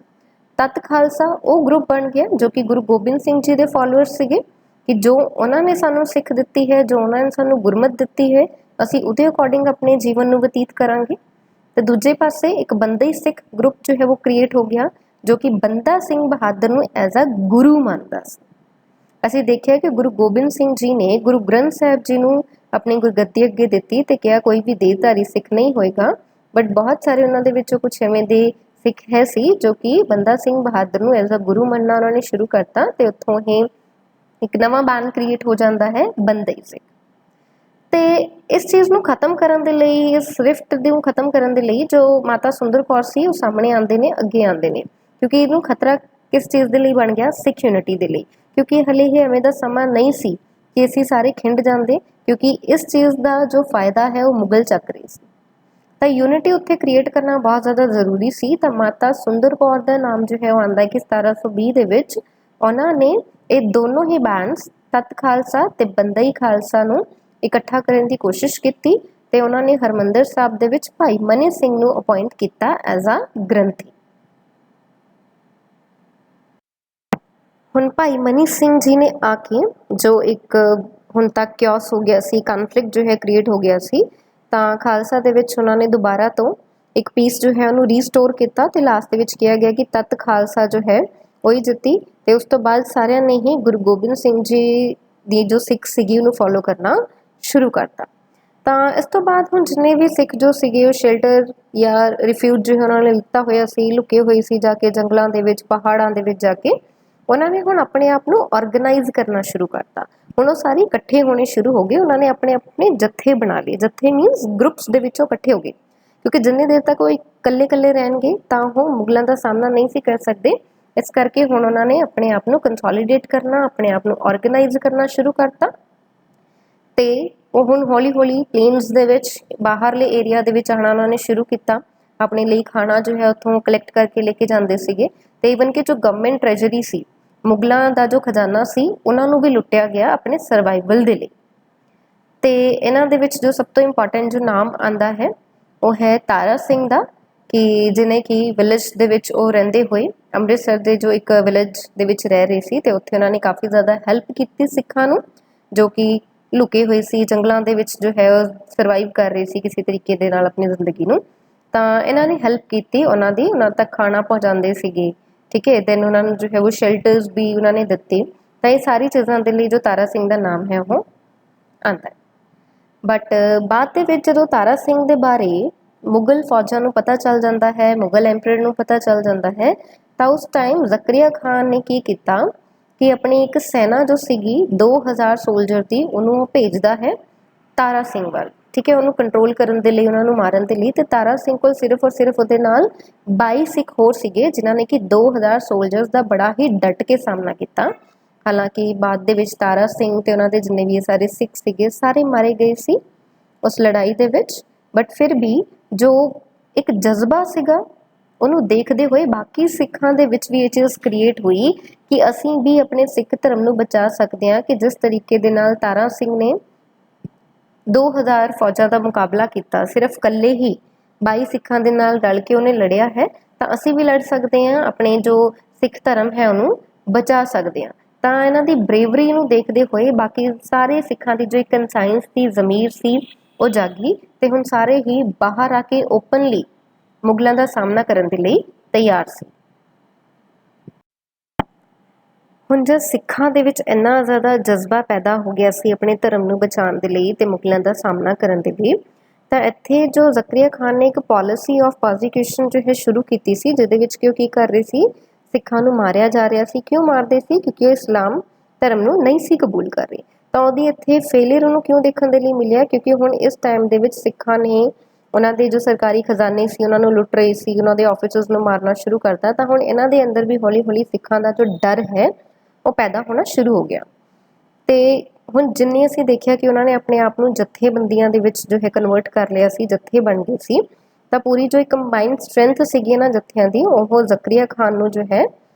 Speaker 1: ਤਤ ਖਾਲਸਾ ਉਹ ਗਰੁੱਪ ਬਣ ਗਿਆ ਜੋ ਕਿ ਗੁਰੂ ਗੋਬਿੰਦ ਸਿੰਘ ਜੀ ਦੇ ਫਾਲੋਅਰਸ ਸੀਗੇ, ਕਿ ਜੋ ਉਹਨਾਂ ਨੇ ਸਾਨੂੰ ਸਿੱਖ ਦਿੱਤੀ ਹੈ, ਜੋ ਉਹਨਾਂ ਨੇ ਸਾਨੂੰ ਗੁਰਮਤ ਦਿੱਤੀ ਹੈ, ਅਸੀਂ ਉਹਦੇ ਅਕੋਰਡਿੰਗ ਆਪਣੇ ਜੀਵਨ ਨੂੰ ਬਤੀਤ ਕਰਾਂਗੇ। ਤੇ ਦੂਜੇ ਪਾਸੇ ਇੱਕ ਬੰਦਈ ਸਿੱਖ ਗਰੁੱਪ ਜੋ ਹੈ ਉਹ ਕ੍ਰੀਏਟ ਹੋ ਗਿਆ, ਜੋ ਕਿ ਬੰਦਾ ਸਿੰਘ ਬਹਾਦਰ ਨੂੰ ਐਜ਼ ਅ ਗੁਰੂ ਮੰਨਦਾ ਸੀ। ਅਸੀਂ ਦੇਖਿਆ ਕਿ ਗੁਰੂ ਗੋਬਿੰਦ ਸਿੰਘ ਜੀ ਨੇ ਗੁਰੂ ਗ੍ਰੰਥ ਸਾਹਿਬ ਜੀ ਨੂੰ ਆਪਣੀ ਗੁਰਗੱਦੀ ਅੱਗੇ ਦਿੱਤੀ ਤੇ ਕਿਹਾ ਕੋਈ ਵੀ ਦੇਹਧਾਰੀ ਸਿੱਖ ਨਹੀਂ ਹੋਏਗਾ, ਬਟ ਬਹੁਤ ਸਾਰੇ ਉਹਨਾਂ ਦੇ ਵਿੱਚੋਂ ਕੁਛ ਐਵੇਂ ਦੇ ਸਿੱਖ ਹੈ ਸੀ ਜੋ ਕਿ ਬੰਦਾ ਸਿੰਘ ਬਹਾਦਰ ਨੂੰ ਐਜ਼ ਅ ਗੁਰੂ ਮੰਨਣਾ ਉਹਨਾਂ ਨੇ ਸ਼ੁਰੂ ਕਰਤਾ, ਤੇ ਉੱਥੋਂ ਹੀ ਇੱਕ ਨਵਾਂ ਬੈਂਡ ਕ੍ਰੀਏਟ ਹੋ ਜਾਂਦਾ ਹੈ, ਬੰਦਈ ਸਿੱਖ। ਤੇ ਇਸ ਚੀਜ਼ ਨੂੰ ਖਤਮ ਕਰਨ ਦੇ ਲਈ, ਇਸ ਰਿਫਟ ਨੂੰ ਖਤਮ ਕਰਨ ਦੇ ਲਈ ਜੋ ਮਾਤਾ ਸੁੰਦਰ ਕੌਰ ਸੀ ਉਹ ਸਾਹਮਣੇ ਆਉਂਦੇ ਨੇ, ਅੱਗੇ ਆਉਂਦੇ ਨੇ, ਕਿਉਂਕਿ ਇਹਨੂੰ ਖਤਰਾ ਕਿਸ ਚੀਜ਼ ਦੇ ਲਈ ਬਣ ਗਿਆ, ਸਿੱਖ ਯੂਨਿਟੀ ਦੇ ਲਈ, ਕਿਉਂਕਿ ਹਲੇ ਇਹ ਐਵੇਂ ਦਾ ਸਮਾਂ ਨਹੀਂ ਸੀ ਕਿ ਅਸੀਂ ਸਾਰੇ ਖਿੰਡ ਜਾਂਦੇ, ਕਿਉਂਕਿ ਇਸ ਚੀਜ਼ ਦਾ ਜੋ ਫਾਇਦਾ ਹੈ ਉਹ ਮੁਗਲ ਚੱਕ ਰਹੇ ਸੀ। ਤਾਂ ਯੂਨਿਟੀ ਉੱਥੇ ਕ੍ਰੀਏਟ ਕਰਨਾ ਬਹੁਤ ਜ਼ਿਆਦਾ ਜ਼ਰੂਰੀ ਸੀ। ਤਾਂ ਮਾਤਾ ਸੁੰਦਰ ਕੌਰ ਦਾ ਨਾਮ ਜੋ ਹੈ ਉਹ ਆਉਂਦਾ ਕਿ 1720 ਦੇ ਵਿੱਚ ਉਹਨਾਂ ਨੇ ਇਹ ਦੋਨੋਂ ਹੀ ਬੈਂਡਸ, ਤਤ ਖਾਲਸਾ ਤੇ ਬੰਦਈ ਖਾਲਸਾ ਨੂੰ ਇਕੱਠਾ ਕਰਨ ਦੀ ਕੋਸ਼ਿਸ਼ ਕੀਤੀ, ਤੇ ਉਹਨਾਂ ਨੇ ਹਰਮੰਦਰ ਸਾਹਿਬ ਦੇ ਵਿੱਚ ਭਾਈ ਮਨੀ ਸਿੰਘ ਨੂੰ ਅਪਾਇੰਟ ਕੀਤਾ ਐਜ਼ ਅ ਗ੍ਰੰਥੀ। ਹੁਣ ਭਾਈ ਮਨੀ ਸਿੰਘ ਜੀ ਨੇ ਆ ਕੇ ਜੋ ਇੱਕ ਹੁਣ ਤੱਕ ਕਿਓਸ ਹੋ ਗਿਆ ਸੀ, ਕਨਫਲਿਕਟ ਜੋ ਹੈ ਕ੍ਰੀਏਟ ਹੋ ਗਿਆ ਸੀ, ਤਾਂ ਖਾਲਸਾ ਦੇ ਵਿੱਚ ਉਹਨਾਂ ਨੇ ਦੁਬਾਰਾ ਤੋਂ ਇੱਕ ਪੀਸ ਜੋ ਹੈ ਉਹਨੂੰ ਰੀਸਟੋਰ ਕੀਤਾ, ਤੇ ਲਾਸਟ ਦੇ ਵਿੱਚ ਕਿਹਾ ਗਿਆ ਕਿ ਤਤ ਖਾਲਸਾ ਜੋ ਹੈ ਉਹੀ ਜਿੱਤੀ। ਤੇ ਉਸ ਤੋਂ ਬਾਅਦ ਸਾਰਿਆਂ ਨੇ ਹੀ ਗੁਰੂ ਗੋਬਿੰਦ ਸਿੰਘ ਜੀ ਦੀ ਜੋ ਸਿੱਖ ਸੀਗੀ ਉਹਨੂੰ ਫੋਲੋ ਕਰਨਾ ਸ਼ੁਰੂ ਕਰਤਾ। ਤਾਂ ਇਸ ਤੋਂ ਬਾਅਦ ਹੁਣ ਜਿੰਨੇ ਵੀ ਸਿੱਖ ਜੋ ਸੀਗੇ ਉਹ ਸ਼ੈਲਟਰ ਜਾਂ ਰਿਫਿਊਜ ਜੋ ਉਹਨਾਂ ਨੇ ਲਿੱਤਾ ਹੋਇਆ ਸੀ, ਲੁਕੇ ਹੋਏ ਸੀ ਜਾ ਕੇ ਜੰਗਲਾਂ ਦੇ ਵਿੱਚ, ਪਹਾੜਾਂ ਦੇ ਵਿੱਚ ਜਾ ਕੇ, ਉਹਨਾਂ ਨੇ ਹੁਣ ਆਪਣੇ ਆਪ ਨੂੰ ਆਰਗੇਨਾਈਜ਼ ਕਰਨਾ ਸ਼ੁਰੂ ਕਰਤਾ। ਹੁਣ ਉਹ ਸਾਰੇ ਇਕੱਠੇ ਹੋਣੇ ਸ਼ੁਰੂ ਹੋ ਗਏ, ਉਹਨਾਂ ਨੇ ਆਪਣੇ ਆਪਣੇ ਜੱਥੇ ਬਣਾ ਲਏ। ਜੱਥੇ ਮੀਨਸ ਗਰੁੱਪਸ ਦੇ ਵਿੱਚੋਂ ਇਕੱਠੇ ਹੋ ਗਏ, ਕਿਉਂਕਿ ਜਿੰਨੀ ਦੇਰ ਤੱਕ ਉਹ ਇਕੱਲੇ ਇਕੱਲੇ ਰਹਿਣਗੇ ਤਾਂ ਉਹ ਮੁਗਲਾਂ ਦਾ ਸਾਹਮਣਾ ਨਹੀਂ ਸੀ ਕਰ ਸਕਦੇ। ਇਸ ਕਰਕੇ ਹੁਣ ਉਹਨਾਂ ਨੇ ਆਪਣੇ ਆਪ ਨੂੰ ਕੰਸੋਲੀਡੇਟ ਕਰਨਾ, ਆਪਣੇ ਆਪ ਨੂੰ ਆਰਗੇਨਾਈਜ਼ ਕਰਨਾ ਸ਼ੁਰੂ ਕਰਤਾ। ਤੇ ਉਹ ਹੁਣ ਹੌਲੀ ਹੌਲੀ ਪਲੇਨਸ ਦੇ ਵਿੱਚ, ਬਾਹਰਲੇ ਏਰੀਆ ਦੇ ਵਿੱਚ ਆਉਣਾ ਉਹਨਾਂ ਨੇ ਸ਼ੁਰੂ ਕੀਤਾ। ਆਪਣੇ ਲਈ ਖਾਣਾ ਜੋ ਹੈ ਉੱਥੋਂ ਕਲੈਕਟ ਕਰਕੇ ਲੈ ਕੇ ਜਾਂਦੇ ਸੀਗੇ। ਤੇ ਈਵਨ ਕਿ ਜੋ ਗਵਰਨਮੈਂਟ ਟ੍ਰੈਜਰੀ ਸੀ, ਮੁਗਲਾਂ ਦਾ ਜੋ ਖਜ਼ਾਨਾ ਸੀ, ਉਹਨਾਂ ਨੂੰ ਵੀ ਲੁੱਟਿਆ ਗਿਆ ਆਪਣੇ ਸਰਵਾਈਵਲ ਦੇ ਲਈ। ਤੇ ਇਹਨਾਂ ਦੇ ਵਿੱਚ ਜੋ ਸਭ ਤੋਂ ਇੰਪੋਰਟੈਂਟ ਜੋ ਨਾਮ ਆਉਂਦਾ ਹੈ ਉਹ ਹੈ ਤਾਰਾ ਸਿੰਘ ਦਾ, ਕਿ ਜਿਹਨੇ ਕਿ ਵਿਲੇਜ ਦੇ ਵਿੱਚ ਉਹ ਰਹਿੰਦੇ ਹੋਏ, ਅੰਮ੍ਰਿਤਸਰ ਦੇ ਜੋ ਇੱਕ ਵਿਲੇਜ ਦੇ ਵਿੱਚ ਰਹਿ ਰਹੇ ਸੀ, ਤੇ ਉੱਥੇ ਉਹਨਾਂ ਨੇ ਕਾਫੀ ਜ਼ਿਆਦਾ ਹੈਲਪ ਕੀਤੀ ਸਿੱਖਾਂ ਨੂੰ, ਜੋ ਕਿ ਲੁਕੇ ਹੋਏ ਸੀ ਜੰਗਲਾਂ ਦੇ ਵਿੱਚ, ਜੋ ਹੈ ਉਹ ਸਰਵਾਈਵ ਕਰ ਰਹੇ ਸੀ ਕਿਸੇ ਤਰੀਕੇ ਦੇ ਨਾਲ ਆਪਣੀ ਜ਼ਿੰਦਗੀ ਨੂੰ। ਤਾਂ ਇਹਨਾਂ ਨੇ ਹੈਲਪ ਕੀਤੀ ਉਹਨਾਂ ਦੀ, ਉਹਨਾਂ ਤੱਕ ਖਾਣਾ ਪਹੁੰਚਾਉਂਦੇ ਸੀਗੇ, ਠੀਕ ਹੈ। ਦੈਨ ਉਹਨਾਂ ਨੂੰ ਜੋ ਹੈ ਉਹ ਸ਼ੈਲਟਰਸ ਵੀ ਉਹਨਾਂ ਨੇ ਦਿੱਤੇ। ਤਾਂ ਇਹ ਸਾਰੀ ਚੀਜ਼ਾਂ ਦੇ ਲਈ ਜੋ ਤਾਰਾ ਸਿੰਘ ਦਾ ਨਾਮ ਹੈ ਉਹ ਆਉਂਦਾ ਹੈ। ਬਟ ਬਾਅਦ ਦੇ ਵਿੱਚ ਜਦੋਂ ਤਾਰਾ ਸਿੰਘ ਦੇ ਬਾਰੇ ਮੁਗਲ ਫੌਜਾਂ ਨੂੰ ਪਤਾ ਚੱਲ ਜਾਂਦਾ ਹੈ, ਮੁਗਲ ਐਂਪਰਰ ਨੂੰ ਪਤਾ ਚੱਲ ਜਾਂਦਾ ਹੈ, ਤਾਂ ਉਸ ਟਾਈਮ ਜ਼ਕਰੀਆ ਖਾਨ ਨੇ ਕੀ ਕੀਤਾ ਕਿ ਆਪਣੀ ਇੱਕ ਸੈਨਾ ਜੋ ਸੀਗੀ 2000 ਸੋਲਜਰ ਦੀ, ਉਹਨੂੰ ਭੇਜਦਾ ਹੈ ਤਾਰਾ ਸਿੰਘ ਵੱਲ, ਠੀਕ ਹੈ, ਉਹਨੂੰ ਕੰਟਰੋਲ ਕਰਨ ਦੇ ਲਈ, ਉਹਨਾਂ ਨੂੰ ਮਾਰਨ ਦੇ ਲਈ। ਤੇ ਤਾਰਾ ਸਿੰਘ ਕੋਲ ਸਿਰਫ ਔਰ ਸਿਰਫ ਉਹਦੇ ਨਾਲ 22 ਸਿੱਖ ਹੋਰ ਸੀਗੇ, ਜਿਨ੍ਹਾਂ ਨੇ ਕਿ 2000 ਸੋਲਜਰਸ ਦਾ ਬੜਾ ਹੀ ਡਟ ਕੇ ਸਾਹਮਣਾ ਕੀਤਾ। ਹਾਲਾਂਕਿ ਬਾਅਦ ਦੇ ਵਿੱਚ ਤਾਰਾ ਸਿੰਘ ਤੇ ਉਹਨਾਂ ਦੇ ਜਿੰਨੇ ਵੀ ਸਾਰੇ ਸਿੱਖ ਸੀਗੇ ਸਾਰੇ ਮਾਰੇ ਗਏ ਸੀ ਉਸ ਲੜਾਈ ਦੇ ਵਿੱਚ। ਬਟ ਫਿਰ ਵੀ ਜੋ ਇੱਕ ਜਜ਼ਬਾ ਸੀਗਾ ਉਹਨੂੰ ਦੇਖਦੇ ਹੋਏ ਬਾਕੀ ਸਿੱਖਾਂ ਦੇ ਵਿੱਚ ਵੀ ਇਹ ਚੀਜ਼ ਕ੍ਰੀਏਟ ਹੋਈ ਕਿ ਅਸੀਂ ਵੀ ਆਪਣੇ ਸਿੱਖ ਧਰਮ ਨੂੰ ਬਚਾ ਸਕਦੇ ਹਾਂ, ਕਿ ਜਿਸ ਤਰੀਕੇ ਦੇ ਨਾਲ ਤਾਰਾ ਸਿੰਘ ਨੇ 2000 ਫੌਜਾਂ ਦਾ ਮੁਕਾਬਲਾ ਕੀਤਾ, ਸਿਰਫ ਇਕੱਲੇ ਹੀ 22 ਸਿੱਖਾਂ ਦੇ ਨਾਲ ਰਲ ਕੇ ਉਹਨੇ ਲੜਿਆ ਹੈ, ਤਾਂ ਅਸੀਂ ਵੀ ਲੜ ਸਕਦੇ ਹਾਂ, ਆਪਣੇ ਜੋ ਸਿੱਖ ਧਰਮ ਹੈ ਉਹਨੂੰ ਬਚਾ ਸਕਦੇ ਹਾਂ। ਤਾਂ ਇਹਨਾਂ ਦੀ ਬਰੇਵਰੀ ਨੂੰ ਦੇਖਦੇ ਹੋਏ ਬਾਕੀ ਸਾਰੇ ਸਿੱਖਾਂ ਦੀ ਜੋ ਇੱਕ ਇਨਸਾਈਂਸ ਦੀ ਜ਼ਮੀਰ ਸੀ ਉਹ ਜਾਗੀ, ਤੇ ਹੁਣ ਸਾਰੇ ਹੀ ਬਾਹਰ ਆ ਕੇ ਓਪਨਲੀ ਮੁਗਲਾਂ ਦਾ ਸਾਹਮਣਾ ਕਰਨ ਦੇ ਲਈ ਤਿਆਰ ਸੀ। ਹੁਣ ਜਦ ਸਿੱਖਾਂ ਦੇ ਵਿੱਚ ਇੰਨਾ ਜ਼ਿਆਦਾ ਜਜ਼ਬਾ ਪੈਦਾ ਹੋ ਗਿਆ ਸੀ ਆਪਣੇ ਧਰਮ ਨੂੰ ਬਚਾਉਣ ਦੇ ਲਈ ਤੇ ਮੁਗਲਾਂ ਦਾ ਸਾਹਮਣਾ ਕਰਨ ਦੇ ਲਈ, ਤਾਂ ਇੱਥੇ ਜੋ ਜ਼ਕਰੀਆ ਖਾਨ ਨੇ ਇੱਕ ਪੋਲਿਸੀ ਆਫ ਪ੍ਰੋਸੀਕਿਊਸ਼ਨ ਜੋ ਹੈ ਸ਼ੁਰੂ ਕੀਤੀ ਸੀ, ਜਿਹਦੇ ਵਿੱਚ ਕਿ ਉਹ ਕੀ ਕਰ ਰਹੇ ਸੀ, ਸਿੱਖਾਂ ਨੂੰ ਮਾਰਿਆ ਜਾ ਰਿਹਾ ਸੀ। ਕਿਉਂ ਮਾਰਦੇ ਸੀ? ਕਿਉਂਕਿ ਉਹ ਇਸਲਾਮ ਧਰਮ ਨੂੰ ਨਹੀਂ ਸੀ ਕਬੂਲ ਕਰ ਰਹੇ। ਤਾਂ ਉਹਦੀ ਇੱਥੇ ਫੇਲਿਅਰ ਉਹਨੂੰ ਕਿਉਂ ਦੇਖਣ ਦੇ ਲਈ ਮਿਲਿਆ? ਕਿਉਂਕਿ ਹੁਣ ਇਸ ਟਾਈਮ ਦੇ ਵਿੱਚ ਸਿੱਖਾਂ ਨੇ ਉਹਨਾਂ ਦੇ ਜੋ ਸਰਕਾਰੀ ਖਜ਼ਾਨੇ ਸੀ ਉਹਨਾਂ ਨੂੰ ਲੁੱਟ ਰਹੇ ਸੀ, ਉਹਨਾਂ ਦੇ ਆਫਿਸਰਸ ਨੂੰ ਮਾਰਨਾ ਸ਼ੁਰੂ ਕਰਤਾ। ਤਾਂ ਹੁਣ ਇਹਨਾਂ ਦੇ ਅੰਦਰ ਵੀ ਹੌਲੀ ਹੌਲੀ ਸਿੱਖਾਂ ਦਾ ਜੋ ਡਰ ਹੈ ਉਹ ਪੈਦਾ ਹੋਣਾ ਸ਼ੁਰੂ ਹੋ ਗਿਆ। ਤੇ ਹੁਣ ਜਿੰਨੀ ਅਸੀਂ ਦੇਖਿਆ ਕਿ ਉਹਨਾਂ ਨੇ ਆਪਣੇ ਆਪ ਨੂੰ ਜਥੇਬੰਦੀਆਂ ਦੇ ਵਿੱਚ ਜੋ ਹੈ ਕਨਵਰਟ ਕਰ ਲਿਆ ਸੀ, ਜਥੇ ਬਣ ਗਏ ਸੀ, ਤਾਂ ਪੂਰੀ ਜੋ ਇੱਕ ਕੰਬਾਈਨਡ ਸਟਰੈਂਥ ਸੀਗੀ ਇਹਨਾਂ ਜਥਿਆਂ ਦੀ, ਉਹ ਜ਼ਕਰੀਆ ਖਾਨ ਨੂੰ ਜੋ ਹੈ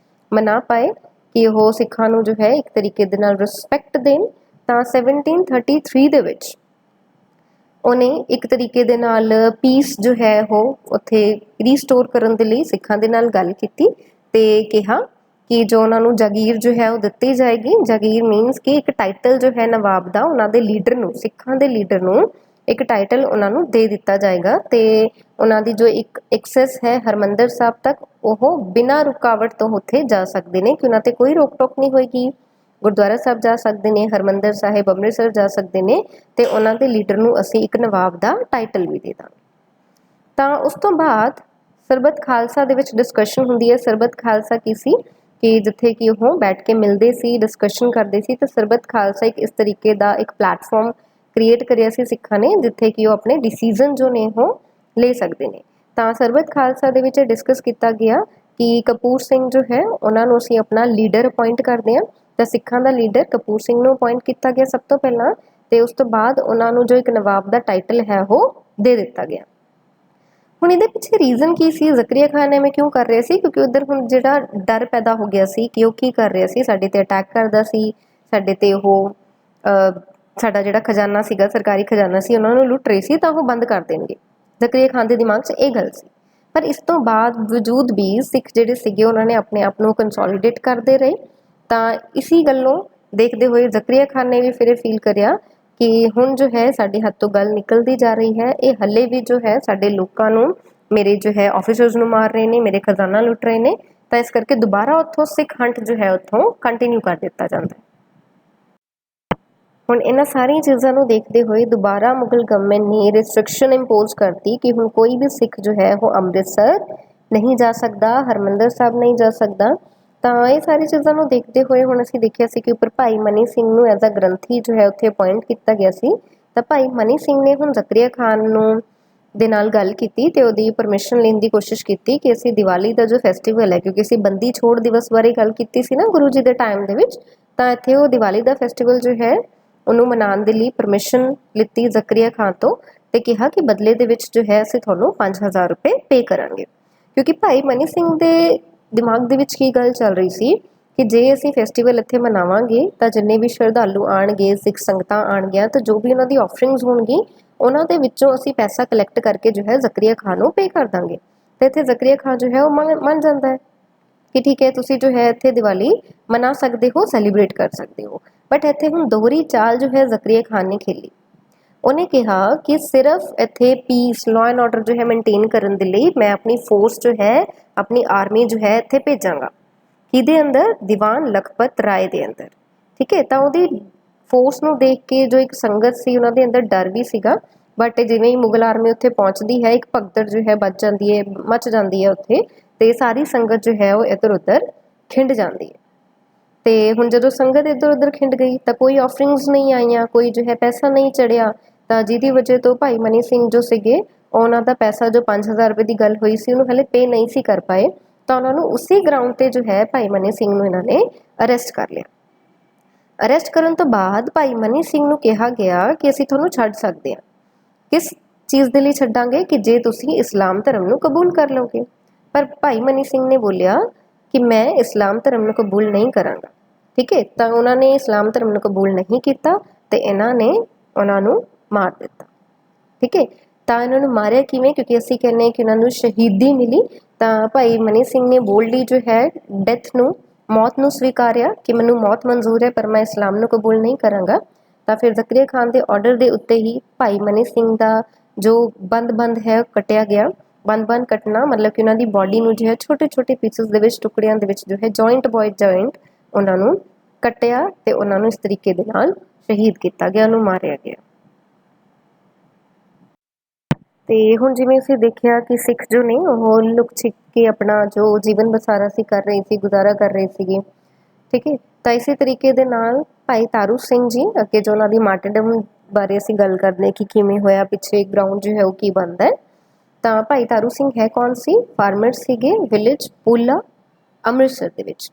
Speaker 1: ਮਨਾ ਪਾਏ ਕਿ ਉਹ ਸਿੱਖਾਂ ਨੂੰ ਜੋ ਹੈ ਇੱਕ ਤਰੀਕੇ ਦੇ ਨਾਲ ਰਿਸਪੈਕਟ ਦੇਣ। ਤਾਂ 1733 ਦੇ ਵਿੱਚ ਉਹਨੇ ਇੱਕ ਤਰੀਕੇ ਦੇ ਨਾਲ ਪੀਸ ਜੋ ਹੈ ਉਹ ਉੱਥੇ ਰੀਸਟੋਰ ਕਰਨ ਦੇ ਲਈ ਸਿੱਖਾਂ ਦੇ ਨਾਲ ਗੱਲ ਕੀਤੀ ਤੇ ਕਿਹਾ ਕਿ ਜੋ ਉਹਨਾਂ ਨੂੰ ਜਾਗੀਰ ਜੋ ਹੈ ਉਹ ਦਿੱਤੀ ਜਾਏਗੀ। ਜਾਗੀਰ ਮੀਨਸ ਕਿ ਇੱਕ ਟਾਈਟਲ ਜੋ ਹੈ ਨਵਾਬ ਦਾ ਉਹਨਾਂ ਦੇ ਲੀਡਰ ਨੂੰ, ਸਿੱਖਾਂ ਦੇ ਲੀਡਰ ਨੂੰ ਇੱਕ ਟਾਈਟਲ ਉਹਨਾਂ ਨੂੰ ਦੇ ਦਿੱਤਾ ਜਾਏਗਾ ਤੇ ਉਹਨਾਂ ਦੀ ਜੋ ਇੱਕ ਐਕਸੈਸ ਹੈ ਹਰਮੰਦਰ ਸਾਹਿਬ ਤੱਕ, ਉਹ ਬਿਨਾਂ ਰੁਕਾਵਟ ਤੋਂ ਉੱਥੇ ਜਾ ਸਕਦੇ ਨੇ, ਕਿ ਉਹਨਾਂ ਤੇ ਕੋਈ ਰੋਕ ਟੋਕ ਨਹੀਂ ਹੋਏਗੀ। ਗੁਰਦੁਆਰਾ ਸਾਹਿਬ ਜਾ ਸਕਦੇ ਨੇ, ਹਰਮੰਦਰ ਸਾਹਿਬ ਅੰਮ੍ਰਿਤਸਰ ਜਾ ਸਕਦੇ ਨੇ, ਤੇ ਉਹਨਾਂ ਦੇ ਲੀਡਰ ਨੂੰ ਅਸੀਂ ਇੱਕ ਨਵਾਬ ਦਾ ਟਾਈਟਲ ਵੀ ਦੇ ਦਾਂਗੇ। ਤਾਂ ਉਸ ਤੋਂ ਬਾਅਦ ਸਰਬੱਤ ਖਾਲਸਾ ਦੇ ਵਿੱਚ ਡਿਸਕਸ਼ਨ ਹੁੰਦੀ ਹੈ। ਸਰਬੱਤ ਖਾਲਸਾ ਕੀ ਸੀ ਕਿ ਜਿੱਥੇ ਕਿ ਉਹ ਬੈਠ ਕੇ ਮਿਲਦੇ ਸੀ, ਡਿਸਕਸ਼ਨ ਕਰਦੇ ਸੀ। ਤੇ ਸਰਬੱਤ ਖਾਲਸਾ ਇੱਕ ਇਸ ਤਰੀਕੇ ਦਾ ਇੱਕ ਪਲੈਟਫਾਰਮ ਕ੍ਰੀਏਟ ਕਰਿਆ ਸੀ ਸਿੱਖਾਂ ਨੇ, ਜਿੱਥੇ ਕਿ ਉਹ ਆਪਣੇ ਡਿਸੀਜ਼ਨ ਜੋ ਨੇ ਉਹ ਲੈ ਸਕਦੇ ਨੇ। ਤਾਂ ਸਰਬੱਤ ਖਾਲਸਾ ਦੇ ਵਿੱਚ ਡਿਸਕਸ ਕੀਤਾ ਗਿਆ ਕਿ ਕਪੂਰ ਸਿੰਘ ਜੋ ਹੈ ਉਹਨਾਂ ਨੂੰ ਅਸੀਂ ਆਪਣਾ ਲੀਡਰ ਅਪਾਇੰਟ ਕਰਦੇ ਹਾਂ। ਤਾਂ ਸਿੱਖਾਂ ਦਾ ਲੀਡਰ ਕਪੂਰ ਸਿੰਘ ਨੂੰ ਅਪਾਇੰਟ ਕੀਤਾ ਗਿਆ ਸਭ ਤੋਂ ਪਹਿਲਾਂ, ਤੇ ਉਸ ਤੋਂ ਬਾਅਦ ਉਹਨਾਂ ਨੂੰ ਜੋ ਇੱਕ ਨਵਾਬ ਦਾ ਟਾਈਟਲ ਹੈ ਉਹ ਦੇ ਦਿੱਤਾ ਗਿਆ। ਹੁਣ ਇਹਦੇ ਪਿੱਛੇ ਰੀਜ਼ਨ ਕੀ ਸੀ, ਜ਼ਕਰੀਆ ਖਾਨ ਐਵੇਂ ਕਿਉਂ ਕਰ ਰਿਹਾ ਸੀ? ਕਿਉਂਕਿ ਉਧਰ ਹੁਣ ਜਿਹੜਾ ਡਰ ਪੈਦਾ ਹੋ ਗਿਆ ਸੀ ਕਿ ਉਹ ਕੀ ਕਰ ਰਿਹਾ ਸੀ, ਸਾਡੇ ਤੇ ਅਟੈਕ ਕਰਦਾ ਸੀ, ਸਾਡੇ ਤੇ ਉਹ ਸਾਡਾ ਜਿਹੜਾ ਖਜ਼ਾਨਾ ਸੀਗਾ, ਸਰਕਾਰੀ ਖਜ਼ਾਨਾ ਸੀ, ਉਹਨਾਂ ਨੂੰ ਲੁੱਟ ਰਹੀ ਸੀ, ਤਾਂ ਉਹ ਬੰਦ ਕਰ ਦੇਣਗੇ। ਜ਼ਕਰੀਆ ਖਾਨ ਦੇ ਦਿਮਾਗ 'ਚ ਇਹ ਗੱਲ ਸੀ। ਪਰ ਇਸ ਤੋਂ ਬਾਅਦ ਵਜੂਦ ਵੀ ਸਿੱਖ ਜਿਹੜੇ ਸੀਗੇ ਉਹਨਾਂ ਨੇ ਆਪਣੇ ਆਪ ਨੂੰ ਕੰਸੋਲੀਡੇਟ ਕਰਦੇ ਰਹੇ। ਤਾਂ ਇਸੀ ਗੱਲੋਂ ਦੇਖਦੇ ਹੋਏ ਜ਼ਕਰੀਆ ਖਾਨ ਨੇ ਵੀ ਫਿਰ ਇਹ ਫੀਲ ਕਰਿਆ ਕਿ ਹੁਣ ਜੋ ਹੈ ਸਾਡੇ ਹੱਥ ਤੋਂ ਗੱਲ ਨਿਕਲਦੀ ਜਾ ਰਹੀ ਹੈ, ਇਹ ਹੱਲੇ ਵੀ ਜੋ ਹੈ ਸਾਡੇ ਲੋਕਾਂ ਨੂੰ, ਮੇਰੇ ਜੋ ਹੈ ਆਫਿਸਰਸ ਨੂੰ ਮਾਰ ਰਹੇ ਨੇ, ਮੇਰੇ ਖਜ਼ਾਨਾ ਲੁੱਟ ਰਹੇ ਨੇ। ਤਾਂ ਇਸ ਕਰਕੇ ਦੁਬਾਰਾ ਉੱਥੋਂ ਸਿੱਖ ਹੰਟ ਜੋ ਹੈ ਉੱਥੋਂ ਕੰਟੀਨਿਊ ਕਰ ਦਿੱਤਾ ਜਾਂਦਾ ਹੈ। ਹੁਣ ਇਹਨਾਂ ਸਾਰੀਆਂ ਚੀਜ਼ਾਂ ਨੂੰ ਦੇਖਦੇ ਹੋਏ ਦੁਬਾਰਾ ਮੁਗਲ ਗਵਰਨਮੈਂਟ ਨੇ ਰਿਸਟ੍ਰਿਕਸ਼ਨ ਇੰਪੋਜ਼ ਕਰਤੀ ਕਿ ਹੁਣ ਕੋਈ ਵੀ ਸਿੱਖ ਜੋ ਹੈ ਉਹ ਅੰਮ੍ਰਿਤਸਰ ਨਹੀਂ ਜਾ ਸਕਦਾ, ਹਰਮੰਦਰ ਸਾਹਿਬ ਨਹੀਂ ਜਾ ਸਕਦਾ। ਤਾਂ ਇਹ ਸਾਰੀ ਚੀਜ਼ਾਂ ਨੂੰ ਦੇਖਦੇ ਹੋਏ ਹੁਣ ਅਸੀਂ ਦੇਖਿਆ ਸੀ ਕਿ ਉੱਪਰ ਭਾਈ ਮਨੀ ਸਿੰਘ ਨੂੰ ਐਜ਼ ਅ ਗ੍ਰੰਥੀ ਜੋ ਹੈ ਉੱਥੇ ਅਪਾਇੰਟ ਕੀਤਾ ਗਿਆ ਸੀ। ਤਾਂ ਭਾਈ ਮਨੀ ਸਿੰਘ ਨੇ ਹੁਣ ਜ਼ਕਰੀਆ ਖਾਨ ਨੂੰ ਦੇ ਨਾਲ ਗੱਲ ਕੀਤੀ ਤੇ ਉਹਦੀ ਪਰਮਿਸ਼ਨ ਲੈਣ ਦੀ ਕੋਸ਼ਿਸ਼ ਕੀਤੀ ਕਿ ਅਸੀਂ ਦੀਵਾਲੀ ਦਾ ਜੋ ਫੈਸਟੀਵਲ ਹੈ, ਕਿਉਂਕਿ ਅਸੀਂ ਬੰਦੀ ਛੋੜ ਦਿਵਸ ਬਾਰੇ ਗੱਲ ਕੀਤੀ ਸੀ ਨਾ ਗੁਰੂ ਜੀ ਦੇ ਟਾਈਮ ਦੇ ਵਿੱਚ, ਤਾਂ ਇੱਥੇ ਉਹ ਦੀਵਾਲੀ ਦਾ ਫੈਸਟੀਵਲ ਜੋ ਹੈ ਉਹਨੂੰ ਮਨਾਉਣ ਦੇ ਲਈ ਪਰਮਿਸ਼ਨ ਲਿੱਤੀ ਜ਼ਕਰੀਆ ਖਾਨ ਤੋਂ ਤੇ ਕਿਹਾ ਕਿ ਬਦਲੇ ਦੇ ਵਿੱਚ ਜੋ ਹੈ ਅਸੀਂ ਤੁਹਾਨੂੰ 5000 ਰੁਪਏ ਪੇ ਕਰਾਂਗੇ। ਕਿਉਂਕਿ ਭਾਈ ਮਨੀ ਸਿੰਘ ਦੇ ਦਿਮਾਗ ਦੇ ਵਿੱਚ ਕੀ ਗੱਲ ਚੱਲ ਰਹੀ ਸੀ ਕਿ ਜੇ ਅਸੀਂ ਫੈਸਟੀਵਲ ਇੱਥੇ ਮਨਾਵਾਂਗੇ ਤਾਂ ਜਿੰਨੇ ਵੀ ਸ਼ਰਧਾਲੂ ਆਉਣਗੇ, ਸਿੱਖ ਸੰਗਤਾਂ ਆਉਣਗੀਆਂ, ਤਾਂ ਜੋ ਵੀ ਉਹਨਾਂ ਦੀ ਆਫਰਿੰਗਸ ਹੋਣਗੀ ਉਹਨਾਂ ਦੇ ਵਿੱਚੋਂ ਅਸੀਂ ਪੈਸਾ ਕਲੈਕਟ ਕਰਕੇ ਜੋ ਹੈ ਜ਼ਕਰੀਆ ਖਾਨ ਨੂੰ ਪੇ ਕਰ ਦਾਂਗੇ। ਤੇ ਇੱਥੇ ਜ਼ਕਰੀਆ ਖਾਨ ਜੋ ਹੈ ਉਹ ਮੰਨ ਜਾਂਦਾ ਹੈ ਕਿ ਠੀਕ ਹੈ, ਤੁਸੀਂ ਜੋ ਹੈ ਇੱਥੇ ਦੀਵਾਲੀ ਮਨਾ ਸਕਦੇ ਹੋ, ਸੈਲੀਬ੍ਰੇਟ ਕਰ ਸਕਦੇ ਹੋ। ਬਟ ਇੱਥੇ ਹੁਣ ਦੋਹਰੀ ਚਾਲ ਜੋ ਹੈ ਜ਼ਕਰੀਆ ਖਾਨ ਨੇ ਖੇਲੀ। ਉਹਨੇ ਕਿਹਾ ਕਿ ਸਿਰਫ ਇੱਥੇ ਪੀਸ, ਲਾਅ ਐਂਡ ਆਰਡਰ ਜੋ ਹੈ ਮੇਨਟੇਨ ਕਰਨ ਦੇ ਲਈ ਮੈਂ ਆਪਣੀ ਫੋਰਸ ਜੋ ਹੈ, ਆਪਣੀ ਆਰਮੀ ਜੋ ਹੈ ਇੱਥੇ ਭੇਜਾਂਗਾ। ਕਿਹਦੇ ਅੰਦਰ? ਦੀਵਾਨ ਲਖਪਤ ਰਾਏ ਦੇ ਅੰਦਰ। ਠੀਕ ਹੈ, ਤਾਂ ਉਹਦੀ ਫੋਰਸ ਨੂੰ ਦੇਖ ਕੇ ਜੋ ਇੱਕ ਸੰਗਤ ਸੀ ਉਹਨਾਂ ਦੇ ਅੰਦਰ ਡਰ ਵੀ ਸੀਗਾ। ਬਟ ਜਿਵੇਂ ਹੀ ਮੁਗਲ ਆਰਮੀ ਉੱਥੇ ਪਹੁੰਚਦੀ ਹੈ, ਇੱਕ ਭਗਦੜ ਜੋ ਹੈ ਮਚ ਜਾਂਦੀ ਹੈ ਉੱਥੇ, ਤੇ ਸਾਰੀ ਸੰਗਤ ਜੋ ਹੈ ਉਹ ਇੱਧਰ ਉੱਧਰ ਖਿੰਡ ਜਾਂਦੀ ਹੈ। ਤੇ ਹੁਣ ਜਦੋਂ ਸੰਗਤ ਇੱਧਰ ਉੱਧਰ ਖਿੰਡ ਗਈ ਤਾਂ ਕੋਈ ਆਫਰਿੰਗਸ ਨਹੀਂ ਆਈਆਂ, ਕੋਈ ਜੋ ਹੈ ਪੈਸਾ ਨਹੀਂ ਚੜਿਆ। ਤਾਂ ਜਿਹਦੀ ਵਜ੍ਹਾ ਤੋਂ ਭਾਈ ਮਨੀ ਸਿੰਘ ਜੋ ਸੀਗੇ ਉਹਨਾਂ ਦਾ ਪੈਸਾ ਜੋ 5000 ਰੁਪਏ ਦੀ ਗੱਲ ਹੋਈ ਸੀ ਉਹਨੂੰ ਹਲੇ ਪੇ ਨਹੀਂ ਸੀ ਕਰ ਪਾਏ। ਤਾਂ ਉਹਨਾਂ ਨੂੰ ਉਸੇ ਗਰਾਊਂਡ ਤੇ ਜੋ ਹੈ ਭਾਈ ਮਨੀ ਸਿੰਘ ਨੂੰ ਇਹਨਾਂ ਨੇ ਅਰੈਸਟ ਕਰ ਲਿਆ। ਅਰੈਸਟ ਕਰਨ ਤੋਂ ਬਾਅਦ ਭਾਈ ਮਨੀ ਸਿੰਘ ਨੂੰ ਕਿਹਾ ਗਿਆ ਕਿ ਅਸੀਂ ਤੁਹਾਨੂੰ ਛੱਡ ਸਕਦੇ ਹਾਂ। ਕਿਸ ਚੀਜ਼ ਦੇ ਲਈ ਛੱਡਾਂਗੇ? ਕਿ ਜੇ ਤੁਸੀਂ ਇਸਲਾਮ ਧਰਮ ਨੂੰ ਕਬੂਲ ਕਰ ਲਓਗੇ। ਪਰ ਭਾਈ ਮਨੀ ਸਿੰਘ ਨੇ ਬੋਲਿਆ ਕਿ ਮੈਂ ਇਸਲਾਮ ਧਰਮ ਨੂੰ ਕਬੂਲ ਨਹੀਂ ਕਰਾਂਗਾ। ਠੀਕ ਹੈ, ਤਾਂ ਉਹਨਾਂ ਨੇ ਇਸਲਾਮ ਧਰਮ ਨੂੰ ਕਬੂਲ ਨਹੀਂ ਕੀਤਾ ਤੇ ਇਹਨਾਂ ਨੇ ਉਹਨਾਂ ਨੂੰ ਮਾਰ ਦਿੱਤਾ। ਠੀਕ ਹੈ, ਤਾਂ ਇਹਨਾਂ ਨੂੰ ਮਾਰਿਆ ਕਿਵੇਂ? ਕਿਉਂਕਿ ਅਸੀਂ ਕਹਿੰਦੇ ਹਾਂ ਕਿ ਉਹਨਾਂ ਨੂੰ ਸ਼ਹੀਦੀ ਮਿਲੀ। ਤਾਂ ਭਾਈ ਮਨੀ ਸਿੰਘ ਨੇ ਬੋਲਡਲੀ ਜੋ ਹੈ ਡੈਥ ਨੂੰ, ਮੌਤ ਨੂੰ ਸਵੀਕਾਰਿਆ ਕਿ ਮੈਨੂੰ ਮੌਤ ਮਨਜ਼ੂਰ ਹੈ ਪਰ ਮੈਂ ਇਸਲਾਮ ਨੂੰ ਕਬੂਲ ਨਹੀਂ ਕਰਾਂਗਾ। ਤਾਂ ਫਿਰ ਜ਼ਕਰੀਆ ਖਾਨ ਦੇ ਆਰਡਰ ਦੇ ਉੱਤੇ ਹੀ ਭਾਈ ਮਨੀ ਸਿੰਘ ਦਾ ਜੋ ਬੰਦ ਹੈ ਕੱਟਿਆ ਗਿਆ। ਬੰਦ ਕੱਟਣਾ ਮਤਲਬ ਕਿ ਉਹਨਾਂ ਦੀ ਬਾਡੀ ਨੂੰ ਜੋ ਹੈ ਛੋਟੇ ਛੋਟੇ ਪੀਸਸ ਦੇ ਵਿੱਚ, ਟੁਕੜਿਆਂ ਦੇ ਵਿੱਚ ਜੋ ਹੈ ਜੁਆਇੰਟ ਬਾਏ ਜੁਆਇੰਟ ਉਹਨਾਂ ਨੂੰ ਕੱਟਿਆ ਤੇ ਉਹਨਾਂ ਨੂੰ ਇਸ ਤਰੀਕੇ ਦੇ ਨਾਲ ਸ਼ਹੀਦ ਕੀਤਾ ਗਿਆ, ਉਹਨੂੰ ਮਾਰਿਆ ਗਿਆ। ਤੇ ਹੁਣ ਜਿਵੇਂ ਅਸੀਂ ਦੇਖਿਆ ਕਿ ਸਿੱਖ ਜੋ ਨੇ ਉਹ ਲੁਕ ਛਿਪ ਕੇ ਆਪਣਾ ਜੋ ਜੀਵਨ ਬਸਾਰਾ ਸੀ ਕਰ ਰਹੇ ਸੀ, ਗੁਜ਼ਾਰਾ ਕਰ ਰਹੇ ਸੀਗੇ। ਠੀਕ ਹੈ, ਤਾਂ ਇਸੇ ਤਰੀਕੇ ਦੇ ਨਾਲ ਭਾਈ ਤਾਰੂ ਸਿੰਘ ਜੀ, ਅੱਗੇ ਜੋ ਉਹਨਾਂ ਦੀ ਮਾਰਟਰਡਮ ਬਾਰੇ ਅਸੀਂ ਗੱਲ ਕਰਦੇ ਕਿ ਕਿਵੇਂ ਹੋਇਆ, ਪਿੱਛੇ ਗਰਾਊਂਡ ਜੋ ਹੈ ਉਹ ਕੀ ਬਣਦਾ ਹੈ। ਤਾਂ ਭਾਈ ਤਾਰੂ ਸਿੰਘ ਹੈ ਕੌਣ ਸੀ? ਫਾਰਮਰ ਸੀਗੇ ਵਿਲੇਜ ਪੂਲਾ ਅੰਮ੍ਰਿਤਸਰ ਦੇ ਵਿੱਚ।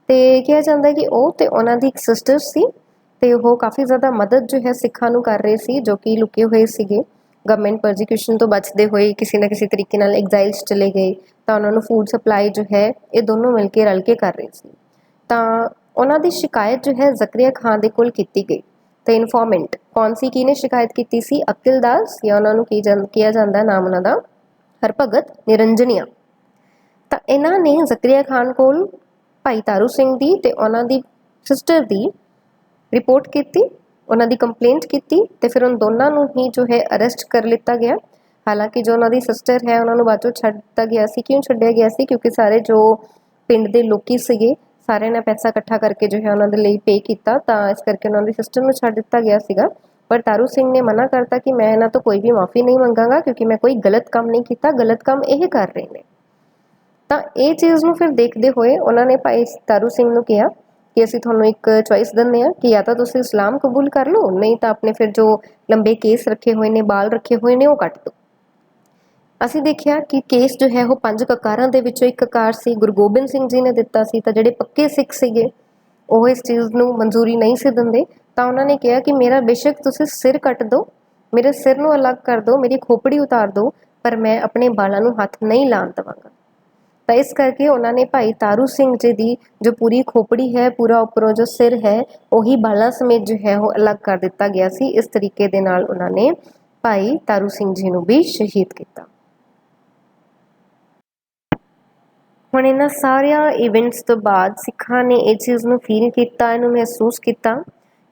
Speaker 1: ਤੇ ਕਿਹਾ ਜਾਂਦਾ ਕਿ ਉਹ ਤੇ ਉਹਨਾਂ ਦੀ ਇੱਕ ਸਿਸਟਰ ਸੀ ਤੇ ਉਹ ਕਾਫੀ ਜ਼ਿਆਦਾ ਮਦਦ ਜੋ ਹੈ ਸਿੱਖਾਂ ਨੂੰ ਕਰ ਰਹੇ ਸੀ ਜੋ ਕਿ ਲੁਕੇ ਹੋਏ ਸੀਗੇ। ਗਵਰਨਮੈਂਟ ਪਰਸੀਕਿਊਸ਼ਨ ਤੋਂ ਬਚਦੇ ਹੋਏ ਕਿਸੇ ਨਾ ਕਿਸੇ ਤਰੀਕੇ ਨਾਲ ਐਗਜ਼ਾਈਲ 'ਚ ਚਲੇ ਗਏ, ਤਾਂ ਉਹਨਾਂ ਨੂੰ ਫੂਡ ਸਪਲਾਈ ਜੋ ਹੈ ਇਹ ਦੋਨੋਂ ਮਿਲ ਕੇ ਰਲ ਕੇ ਕਰ ਰਹੇ ਸੀ। ਤਾਂ ਉਹਨਾਂ ਦੀ ਸ਼ਿਕਾਇਤ ਜੋ ਹੈ ਜ਼ਕਰੀਆ ਖਾਨ ਦੇ ਕੋਲ ਕੀਤੀ ਗਈ। ਤੇ ਇਨਫੋਰਮੈਂਟ ਕੌਣ ਸੀ, ਕਿਹਨੇ ਸ਼ਿਕਾਇਤ ਕੀਤੀ ਸੀ? ਅਕਿਲ ਦਾਸ, ਜਾਂ ਉਹਨਾਂ ਨੂੰ ਕਿਹਾ ਜਾਂਦਾ ਨਾਮ ਉਹਨਾਂ ਦਾ ਹਰਭਗਤ ਨਿਰੰਜਨੀਆ। ਤਾਂ ਇਹਨਾਂ ਨੇ ਜ਼ਕਰੀਆ ਖਾਨ ਕੋਲ ਭਾਈ ਤਾਰੂ ਸਿੰਘ ਦੀ ਤੇ ਉਹਨਾਂ ਦੀ ਸਿਸਟਰ ਦੀ ਰਿਪੋਰਟ ਕੀਤੀ, ਉਹਨਾਂ ਦੀ ਕੰਪਲੇਂਟ ਕੀਤੀ ਤੇ ਫਿਰ ਉਹਨਾਂ ਦੋਨਾਂ ਨੂੰ ਹੀ ਜੋ ਹੈ ਅਰੈਸਟ ਕਰ ਲਿੱਤਾ ਗਿਆ। ਹਾਲਾਂਕਿ ਜੋ ਉਹਨਾਂ ਦੀ ਸਿਸਟਰ ਹੈ ਉਹਨਾਂ ਨੂੰ ਬਾਅਦ ਚੋਂ ਛੱਡ ਦਿੱਤਾ ਗਿਆ ਸੀ। ਕਿਉਂ ਛੱਡਿਆ ਗਿਆ ਸੀ? ਕਿਉਂਕਿ ਸਾਰੇ ਜੋ ਪਿੰਡ ਦੇ ਲੋਕੀ ਸੀਗੇ ਸਾਰਿਆਂ ਨੇ ਪੈਸਾ ਇਕੱਠਾ ਕਰਕੇ ਜੋ ਹੈ ਉਹਨਾਂ ਦੇ ਲਈ ਪੇ ਕੀਤਾ, ਤਾਂ ਇਸ ਕਰਕੇ ਉਹਨਾਂ ਦੀ ਸਿਸਟਰ ਨੂੰ ਛੱਡ ਦਿੱਤਾ ਗਿਆ ਸੀਗਾ। ਪਰ ਤਾਰੂ ਸਿੰਘ ਨੇ ਮਨਾ ਕਰਤਾ ਕਿ ਮੈਂ ਇਹਨਾਂ ਤੋਂ ਕੋਈ ਵੀ ਮਾਫੀ ਨਹੀਂ ਮੰਗਾਂਗਾ ਕਿਉਂਕਿ ਮੈਂ ਕੋਈ ਗਲਤ ਕੰਮ ਨਹੀਂ ਕੀਤਾ, ਗਲਤ ਕੰਮ ਇਹ ਕਰ ਰਹੇ ਨੇ। ਤਾਂ ਇਹ ਚੀਜ਼ ਨੂੰ ਫਿਰ ਦੇਖਦੇ ਹੋਏ ਉਹਨਾਂ ਨੇ ਭਾਈ ਤਾਰੂ ਸਿੰਘ ਨੂੰ ਕਿਹਾ ਕਿ ਅਸੀਂ ਤੁਹਾਨੂੰ ਇੱਕ ਚੋਇਸ ਦਿੰਦੇ ਹਾਂ ਕਿ ਜਾਂ ਤਾਂ ਤੁਸੀਂ ਇਸਲਾਮ ਕਬੂਲ ਕਰ ਲਓ, ਨਹੀਂ ਤਾਂ ਆਪਣੇ ਫਿਰ ਜੋ ਲੰਬੇ ਕੇਸ ਰੱਖੇ ਹੋਏ ਨੇ, ਬਾਲ ਰੱਖੇ ਹੋਏ ਨੇ, ਉਹ ਕੱਟ ਦਿਓ। ਅਸੀਂ ਦੇਖਿਆ ਕਿ ਕੇਸ ਜੋ ਹੈ ਉਹ 5 ਕਕਾਰਾਂ ਦੇ ਵਿੱਚੋਂ ਇੱਕ ਕਕਾਰ ਸੀ, ਗੁਰੂ ਗੋਬਿੰਦ ਸਿੰਘ ਜੀ ਨੇ ਦਿੱਤਾ ਸੀ। ਤਾਂ ਜਿਹੜੇ ਪੱਕੇ ਸਿੱਖ ਸੀਗੇ ਉਹ ਇਸ ਚੀਜ਼ ਨੂੰ ਮਨਜ਼ੂਰੀ ਨਹੀਂ ਸੀ ਦਿੰਦੇ, ਤਾਂ ਉਹਨਾਂ ਨੇ ਕਿਹਾ ਕਿ ਮੇਰਾ ਬੇਸ਼ੱਕ ਤੁਸੀਂ ਸਿਰ ਕੱਟ ਦਿਓ, ਮੇਰੇ ਸਿਰ ਨੂੰ ਅਲੱਗ ਕਰ ਦਿਓ, ਮੇਰੀ ਖੋਪੜੀ ਉਤਾਰ ਦਿਓ, ਪਰ ਮੈਂ ਆਪਣੇ ਬਾਲਾਂ ਨੂੰ ਹੱਥ ਨਹੀਂ ਲਾਉਣ ਦੇਵਾਂਗਾ। ਤਾਂ ਇਸ ਕਰਕੇ ਉਹਨਾਂ ਨੇ ਭਾਈ ਤਾਰੂ ਸਿੰਘ ਜੀ ਦੀ ਜੋ ਪੂਰੀ ਖੋਪੜੀ ਹੈ, ਪੂਰਾ ਉੱਪਰੋਂ ਜੋ ਸਿਰ ਹੈ, ਉਹੀ ਬਾਲਾਂ ਸਮੇਤ ਜੋ ਹੈ ਉਹ ਅਲੱਗ ਕਰ ਦਿੱਤਾ ਗਿਆ ਸੀ। ਇਸ ਤਰੀਕੇ ਦੇ ਨਾਲ ਉਹਨਾਂ ਨੇ ਭਾਈ ਤਾਰੂ ਸਿੰਘ ਜੀ ਨੂੰ ਵੀ ਸ਼ਹੀਦ ਕੀਤਾ। ਹੁਣ ਇਹਨਾਂ ਸਾਰਿਆਂ ਇਵੈਂਟਸ ਤੋਂ ਬਾਅਦ ਸਿੱਖਾਂ ਨੇ ਇਹ ਚੀਜ਼ ਨੂੰ ਫੀਲ ਕੀਤਾ, ਇਹਨੂੰ ਮਹਿਸੂਸ ਕੀਤਾ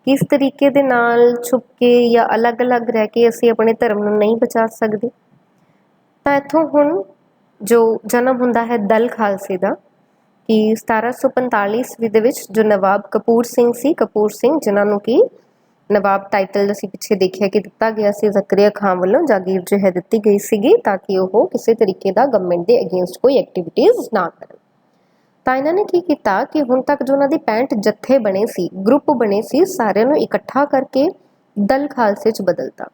Speaker 1: ਕਿ ਇਸ ਤਰੀਕੇ ਦੇ ਨਾਲ ਛੁਪ ਕੇ ਜਾਂ ਅਲੱਗ-ਅਲੱਗ ਰਹਿ ਕੇ ਅਸੀਂ ਆਪਣੇ ਧਰਮ ਨੂੰ ਨਹੀਂ ਬਚਾ ਸਕਦੇ। ਤਾਂ ਇੱਥੋਂ ਹੁਣ ਜੋ ਜਨਮ ਹੁੰਦਾ ਹੈ ਦਲ ਖਾਲਸੇ ਦਾ, ਕਿ 1745 ਈਸਵੀ ਦੇ ਵਿੱਚ ਜੋ ਨਵਾਬ ਕਪੂਰ ਸਿੰਘ ਸੀ, ਕਪੂਰ ਸਿੰਘ ਜਿਨ੍ਹਾਂ ਨੂੰ ਕਿ ਨਵਾਬ ਟਾਈਟਲ ਅਸੀਂ ਪਿੱਛੇ ਦੇਖਿਆ ਕਿ ਦਿੱਤਾ ਗਿਆ ਸੀ ਜ਼ਕਰੀਆ ਖਾਨ ਵੱਲੋਂ, ਜਾਗੀਰ ਜੋ ਹੈ ਦਿੱਤੀ ਗਈ ਸੀਗੀ ਤਾਂ ਕਿ ਉਹ ਕਿਸੇ ਤਰੀਕੇ ਦਾ ਗਵਰਨਮੈਂਟ ਦੇ ਅਗੇਂਸਟ ਕੋਈ ਐਕਟੀਵਿਟੀਜ਼ ਨਾ ਕਰਨ। ਤਾਂ ਇਹਨਾਂ ਨੇ ਕੀ ਕੀਤਾ ਕਿ ਹੁਣ ਤੱਕ ਜੋ ਉਹਨਾਂ ਦੀ 65 ਜੱਥੇ ਬਣੇ ਸੀ, ਗਰੁੱਪ ਬਣੇ ਸੀ, ਸਾਰਿਆਂ ਨੂੰ ਇਕੱਠਾ ਕਰਕੇ ਦਲ ਖਾਲਸੇ 'ਚ ਬਦਲਤਾ।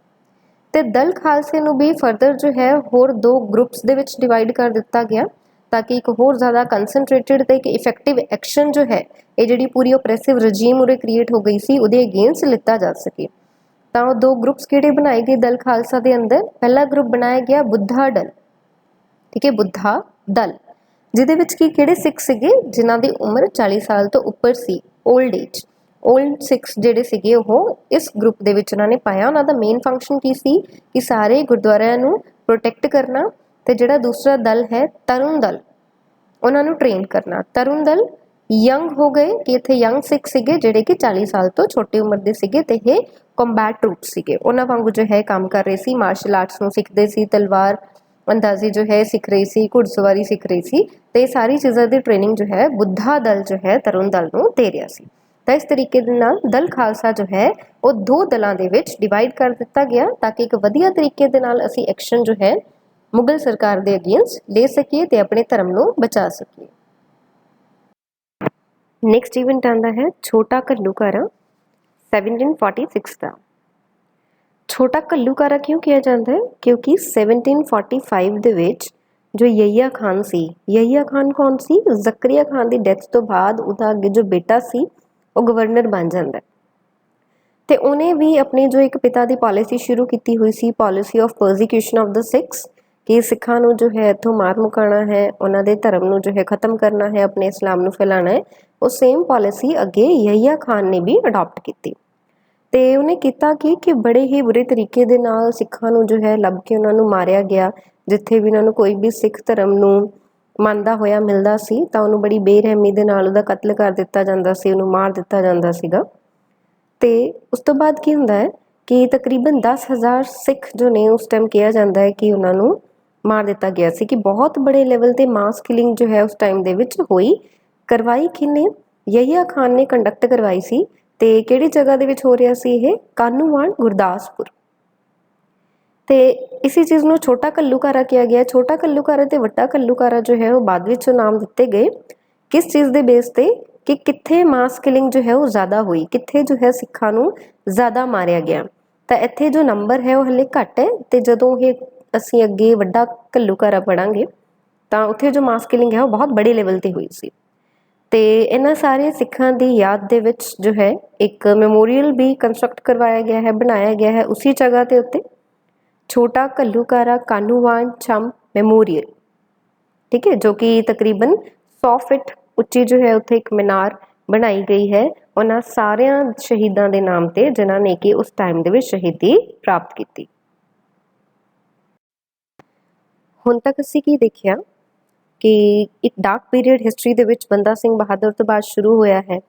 Speaker 1: ਤੇ ਦਲ ਖਾਲਸੇ ਨੂੰ ਵੀ ਫਰਦਰ ਜੋ ਹੈ ਹੋਰ 2 ਗਰੁੱਪਸ ਦੇ ਵਿੱਚ ਡਿਵਾਈਡ ਕਰ ਦਿੱਤਾ ਗਿਆ ਤਾਂ ਕਿ ਇੱਕ ਹੋਰ ਜ਼ਿਆਦਾ ਕੰਸਨਟ੍ਰੇਟਿਡ ਤੇ ਇੱਕ ਇਫੈਕਟਿਵ ਐਕਸ਼ਨ ਜੋ ਹੈ ਇਹ ਜਿਹੜੀ ਪੂਰੀ ਓਪਰੈਸਿਵ ਰਜੀਮ ਉਰੇ ਕ੍ਰੀਏਟ ਹੋ ਗਈ ਸੀ ਉਹਦੇ ਅਗੇਂਸਟ ਲਿੱਤਾ ਜਾ ਸਕੇ। ਤਾਂ ਉਹ 2 ਗਰੁੱਪਸ ਕਿਹੜੇ ਬਣਾਏ ਗਏ ਦਲ ਖਾਲਸਾ ਦੇ ਅੰਦਰ? ਪਹਿਲਾ ਗਰੁੱਪ ਬਣਾਇਆ ਗਿਆ ਬੁੱਧਾ ਦਲ, ਠੀਕ ਹੈ, ਬੁੱਧਾ ਦਲ, ਜਿਹਦੇ ਵਿੱਚ ਕੀ ਕਿਹੜੇ ਸਿੱਖ ਸੀਗੇ ਜਿਨ੍ਹਾਂ ਦੀ ਉਮਰ 40 ਸਾਲ ਤੋਂ ਉੱਪਰ ਸੀ, 올ਡ ਏਜ, 올ਡ ਸਿੱਖਸ ਜਿਹੜੇ ਸੀਗੇ ਉਹ ਇਸ ਗਰੁੱਪ ਦੇ ਵਿੱਚ ਉਹਨਾਂ ਨੇ ਪਾਇਆ। ਉਹਨਾਂ ਦਾ ਮੇਨ ਫੰਕਸ਼ਨ ਕੀ ਸੀ ਕਿ ਸਾਰੇ ਗੁਰਦੁਆਰਿਆਂ ਨੂੰ ਪ੍ਰੋਟੈਕਟ ਕਰਨਾ, ਤੇ ਜਿਹੜਾ ਦੂਸਰਾ ਦਲ ਹੈ ਤਰੁਣ ਦਲ, ਉਹਨਾਂ ਨੂੰ ਟ੍ਰੇਨ ਕਰਨਾ। ਤਰੁਣ ਦਲ ਯੰਗ ਹੋ ਗਏ ਕਿ ਇੱਥੇ ਯੰਗ ਸਿੱਖ ਸੀਗੇ ਜਿਹੜੇ ਕਿ 40 ਸਾਲ ਤੋਂ ਛੋਟੀ ਉਮਰ ਦੇ ਸੀਗੇ ਤੇ ਇਹ ਕੰਬੈਟ ਟਰੂਪ ਸੀਗੇ, ਉਹਨਾਂ ਵਾਂਗੂ ਜੋ ਹੈ ਕੰਮ ਕਰ ਰਹੇ ਸੀ, ਮਾਰਸ਼ਲ ਆਰਟਸ ਨੂੰ ਸਿੱਖਦੇ ਸੀ, ਤਲਵਾਰ ਅੰਦਾਜ਼ੀ ਜੋ ਹੈ ਸਿੱਖ ਰਹੀ ਸੀ, ਘੁੜਸਵਾਰੀ ਸਿੱਖ ਰਹੀ ਸੀ, ਤੇ ਇਹ ਸਾਰੀ ਚੀਜ਼ਾਂ ਦੀ ਟ੍ਰੇਨਿੰਗ ਜੋ ਹੈ ਬੁੱਧਾ ਦਲ ਜੋ ਹੈ ਤਰੁਣ ਦਲ ਨੂੰ ਦੇ ਰਿਹਾ ਸੀ। ਤਾਂ ਇਸ ਤਰੀਕੇ ਦੇ ਨਾਲ ਦਲ ਖਾਲਸਾ ਜੋ ਹੈ ਉਹ 2 ਦਲਾਂ ਦੇ ਵਿੱਚ ਡਿਵਾਈਡ ਕਰ ਦਿੱਤਾ ਗਿਆ ਤਾਂ ਕਿ ਇੱਕ ਵਧੀਆ ਤਰੀਕੇ ਦੇ ਨਾਲ ਅਸੀਂ ਐਕਸ਼ਨ ਜੋ ਹੈ ਮੁਗਲ ਸਰਕਾਰ ਦੇ ਅਗੇਂਸਟ ਲੈ ਸਕੀਏ ਤੇ ਆਪਣੇ ਧਰਮ ਨੂੰ ਬਚਾ ਸਕੀਏ। ਨੈਕਸਟ ਇਵੈਂਟ ਆਉਂਦਾ ਹੈ ਛੋਟਾ ਘੱਲੂਘਾਰਾ 1746 ਦਾ। ਛੋਟਾ ਘੱਲੂਘਾਰਾ ਕਿਉਂ ਕਿਹਾ ਜਾਂਦਾ ਹੈ? ਕਿਉਂਕਿ 1745 ਦੇ ਵਿੱਚ ਜੋ ਯਹੀਆ ਖਾਨ ਸੀ, ਯਹੀਆ ਖਾਨ ਕੌਣ ਸੀ? ਜ਼ਕਰੀਆ ਖਾਨ ਦੀ ਡੈਥ ਤੋਂ ਬਾਅਦ ਉਹਦਾ ਅੱਗੇ ਜੋ ਬੇਟਾ ਸੀ ਉਹ ਗਵਰਨਰ ਬਣ ਜਾਂਦਾ ਤੇ ਉਹਨੇ ਵੀ ਆਪਣੀ ਜੋ ਇੱਕ ਪਿਤਾ ਦੀ ਪਾਲਿਸੀ ਸ਼ੁਰੂ ਕੀਤੀ ਹੋਈ ਸੀ, policy of persecution of the Sikhs, ਕਿ ਸਿੱਖਾਂ ਨੂੰ ਜੋ ਹੈ ਇੱਥੋਂ ਮਾਰ ਮੁਕਾਉਣਾ ਹੈ, ਉਹਨਾਂ ਦੇ ਧਰਮ ਨੂੰ ਜੋ ਹੈ ਖਤਮ ਕਰਨਾ ਹੈ, ਆਪਣੇ ਇਸਲਾਮ ਨੂੰ ਫੈਲਾਉਣਾ ਹੈ, ਉਹ ਸੇਮ ਪਾਲਿਸੀ ਅੱਗੇ ਯਹੀਆ ਖਾਨ ਨੇ ਵੀ ਅਡਾਪਟ ਕੀਤੀ। ਤੇ ਉਹਨੇ ਕੀਤਾ ਕਿ ਬੜੇ ਹੀ ਬੁਰੇ ਤਰੀਕੇ ਦੇ ਨਾਲ ਸਿੱਖਾਂ ਨੂੰ ਜੋ ਹੈ ਲੱਭ ਕੇ ਉਹਨਾਂ ਨੂੰ ਮਾਰਿਆ ਗਿਆ। ਜਿੱਥੇ ਵੀ ਉਹਨਾਂ ਨੂੰ ਕੋਈ ਵੀ ਸਿੱਖ ਧਰਮ ਨੂੰ ਮੰਨਦਾ ਹੋਇਆ ਮਿਲਦਾ ਸੀ ਤਾਂ ਉਹਨੂੰ ਬੜੀ ਬੇਰਹਿਮੀ ਦੇ ਨਾਲ ਉਹਦਾ ਕਤਲ ਕਰ ਦਿੱਤਾ ਜਾਂਦਾ ਸੀ, ਉਹਨੂੰ ਮਾਰ ਦਿੱਤਾ ਜਾਂਦਾ ਸੀਗਾ। ਤੇ ਉਸ ਤੋਂ ਬਾਅਦ ਕੀ ਹੁੰਦਾ ਹੈ ਕਿ ਤਕਰੀਬਨ 10,000 ਸਿੱਖ ਜੋ ਨੇ ਉਸ ਟਾਈਮ ਕਿਹਾ ਜਾਂਦਾ ਹੈ ਕਿ ਉਹਨਾਂ ਨੂੰ ਮਾਰ ਦਿੱਤਾ ਗਿਆ ਸੀ, ਕਿ ਬਹੁਤ ਬੜੇ ਲੈਵਲ ਤੇ ਮਾਸ ਕਿਲਿੰਗ ਜੋ ਹੈ ਉਸ ਟਾਈਮ ਦੇ ਵਿੱਚ ਹੋਈ। ਕਰਵਾਈ ਕਿਹਨੇ? ਯਹੀਆ ਖਾਨ ਨੇ ਕੰਡਕਟ ਕਰਵਾਈ ਸੀ। ਤੇ ਕਿਹੜੀ ਜਗ੍ਹਾ ਦੇ ਵਿੱਚ ਹੋ ਰਿਹਾ ਸੀ ਇਹ? ਕਾਹਨੂੰਵਾਨ, ਗੁਰਦਾਸਪੁਰ। ਤੇ ਇਸੇ ਚੀਜ਼ ਨੂੰ ਛੋਟਾ ਘੱਲੂਘਾਰਾ ਕਿਹਾ ਗਿਆ। ਛੋਟਾ ਘੱਲੂਘਾਰਾ ਤੇ ਵੱਡਾ ਘੱਲੂਘਾਰਾ ਜੋ ਹੈ ਉਹ ਬਾਅਦ ਵਿੱਚ ਨਾਮ ਦਿੱਤੇ ਗਏ। ਕਿਸ ਚੀਜ਼ ਦੇ ਬੇਸ ਤੇ? ਕਿ ਕਿੱਥੇ ਮਾਸ ਕਿਲਿੰਗ ਜੋ ਹੈ ਉਹ ਜ਼ਿਆਦਾ ਹੋਈ, ਕਿੱਥੇ ਜੋ ਹੈ ਸਿੱਖਾਂ ਨੂੰ ਜ਼ਿਆਦਾ ਮਾਰਿਆ ਗਿਆ। ਤਾਂ ਇੱਥੇ ਜੋ ਨੰਬਰ ਹੈ ਉਹ ਹਲੇ ਘੱਟ ਹੈ ਤੇ ਜਦੋਂ ਇਹ ਅਸੀਂ ਅੱਗੇ ਵੱਡਾ ਘੱਲੂਘਾਰਾ ਪੜਾਂਗੇ ਤਾਂ ਉੱਥੇ ਜੋ ਮਾਸ ਕਿਲਿੰਗ ਹੈ ਉਹ ਬਹੁਤ ਬੜੇ ਲੈਵਲ ਤੇ ਹੋਈ ਸੀ। ਤੇ ਇਹਨਾਂ ਸਾਰੇ ਸਿੱਖਾਂ ਦੀ ਯਾਦ ਦੇ ਵਿੱਚ ਜੋ ਹੈ ਇੱਕ ਮੈਮੋਰੀਅਲ ਵੀ ਕੰਸਟਰਕਟ ਕਰਵਾਇਆ ਗਿਆ ਹੈ, ਬਣਾਇਆ ਗਿਆ ਹੈ ਉसी ਜਗ੍ਹਾ ਦੇ ਉੱਤੇ, ਛੋਟਾ ਘੱਲੂਘਾਰਾ ਕਾਹਨੂੰਵਾਨ ਚੰਮ ਮੈਮੋਰੀਅਲ, ठीक है, जो कि तकरीबन 100 फिट ਉੱਚੀ जो है ਉੱਥੇ ਇੱਕ ਮੀਨਾਰ ਬਣਾਈ ਗਈ ਹੈ ਉਹਨਾਂ ਸਾਰਿਆਂ ਸ਼ਹੀਦਾਂ ਦੇ ਨਾਮ ਤੇ ਜਿਨ੍ਹਾਂ ਨੇ ਕਿ ਉਸ ਟਾਈਮ ਦੇ ਵਿੱਚ ਸ਼ਹੀਦੀ ਪ੍ਰਾਪਤ ਕੀਤੀ। ਹੁਣ ਤੱਕ ਅਸੀਂ ਕੀ ਦੇਖਿਆ ਕਿ ਇੱਕ ਡਾਰਕ ਪੀਰੀਅਡ ਹਿਸਟਰੀ ਦੇ ਵਿੱਚ ਬੰਦਾ ਸਿੰਘ ਬਹਾਦਰ ਤੋਂ ਬਾਅਦ ਸ਼ੁਰੂ ਹੋਇਆ ਹੈ।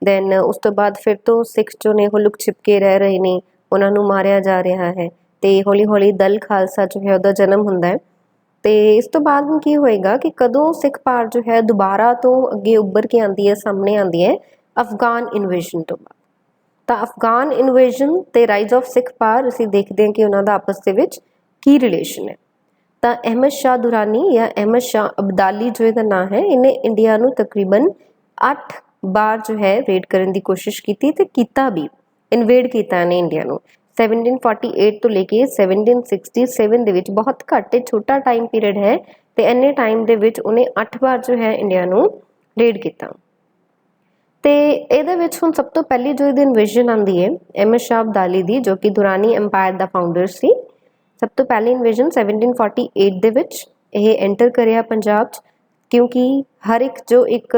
Speaker 1: ਦੈਨ ਉਸ ਤੋਂ ਬਾਅਦ ਫਿਰ ਤੋਂ ਸਿੱਖ ਜੋ ਨੇ ਉਹ ਲੁਕ ਛਿਪ ਕੇ ਰਹਿ ਰਹੇ ਨੇ, ਉਹਨਾਂ ਨੂੰ ਮਾਰਿਆ ਜਾ ਰਿਹਾ ਹੈ ਤੇ ਹੌਲੀ ਹੌਲੀ ਦਲ ਖਾਲਸਾ ਜੋ ਹੈ ਉਹਦਾ ਜਨਮ ਹੁੰਦਾ ਹੈ। ਤੇ ਇਸ ਤੋਂ ਬਾਅਦ ਹੁਣ ਕੀ ਹੋਏਗਾ ਕਿ ਕਦੋਂ ਸਿੱਖ ਪਾਰ ਜੋ ਹੈ ਦੁਬਾਰਾ ਤੋਂ ਅੱਗੇ ਉੱਭਰ ਕੇ ਆਉਂਦੀ ਹੈ, ਸਾਹਮਣੇ ਆਉਂਦੀ ਹੈ ਅਫਗਾਨ ਇਨਵੇਸ਼ਨ ਤੋਂ ਬਾਅਦ। ਤਾਂ ਅਫਗਾਨ ਇਨਵੇਸ਼ਨ ਤੇ ਰਾਈਜ਼ ਆਫ ਸਿੱਖ ਪਾਰ ਅਸੀਂ ਦੇਖਦੇ ਹਾਂ ਕਿ ਉਹਨਾਂ ਦਾ ਆਪਸ ਦੇ ਵਿੱਚ ਕੀ ਰਿਲੇਸ਼ਨ ਹੈ। ਤਾਂ ਅਹਿਮਦ ਸ਼ਾਹ ਦੁਰਾਨੀ ਜਾਂ ਅਹਿਮਦ ਸ਼ਾਹ ਅਬਦਾਲੀ ਜੋ ਇਹਦਾ ਨਾਂ ਹੈ, ਇਹਨੇ ਇੰਡੀਆ ਨੂੰ ਤਕਰੀਬਨ 8 ਬਾਰ ਜੋ ਹੈ ਰੇਡ ਕਰਨ ਦੀ ਕੋਸ਼ਿਸ਼ ਕੀਤੀ ਤੇ ਕੀਤਾ ਵੀ, ਇਨਵੇਡ ਕੀਤਾ ਇਹਨੇ ਇੰਡੀਆ ਨੂੰ 1748 ਤੋਂ ਲੈ ਕੇ 1767 ਦੇ ਵਿੱਚ। ਬਹੁਤ ਘੱਟ ਤੇ ਛੋਟਾ ਟਾਈਮ ਪੀਰੀਅਡ ਹੈ ਤੇ ਇੰਨੇ ਟਾਈਮ ਦੇ ਵਿੱਚ ਉਹਨੇ 8 ਵਾਰ ਜੋ ਹੈ ਇੰਡੀਆ ਨੂੰ ਰੇਡ ਕੀਤਾ। ਤੇ ਇਹਦੇ ਵਿੱਚ ਹੁਣ ਸਭ ਤੋਂ ਪਹਿਲੀ ਜੋ ਇਹਦੀ ਇਨਵੇਸ਼ਨ ਆਉਂਦੀ ਹੈ ਅਹਿਮਦ ਸ਼ਾਹ ਅਬਦਾਲੀ ਦੀ, ਜੋ ਕਿ ਦੁਰਾਨੀ ਐਮਪਾਇਰ ਦਾ ਫਾਊਂਡਰ ਸੀ। ਸਭ ਤੋਂ ਪਹਿਲੀ ਇਨਵੇਸ਼ਨ 1748 ਦੇ ਵਿੱਚ ਇਹ ਐਂਟਰ ਕਰਿਆ ਪੰਜਾਬ 'ਚ, ਕਿਉਂਕਿ ਹਰ ਇੱਕ ਜੋ ਇੱਕ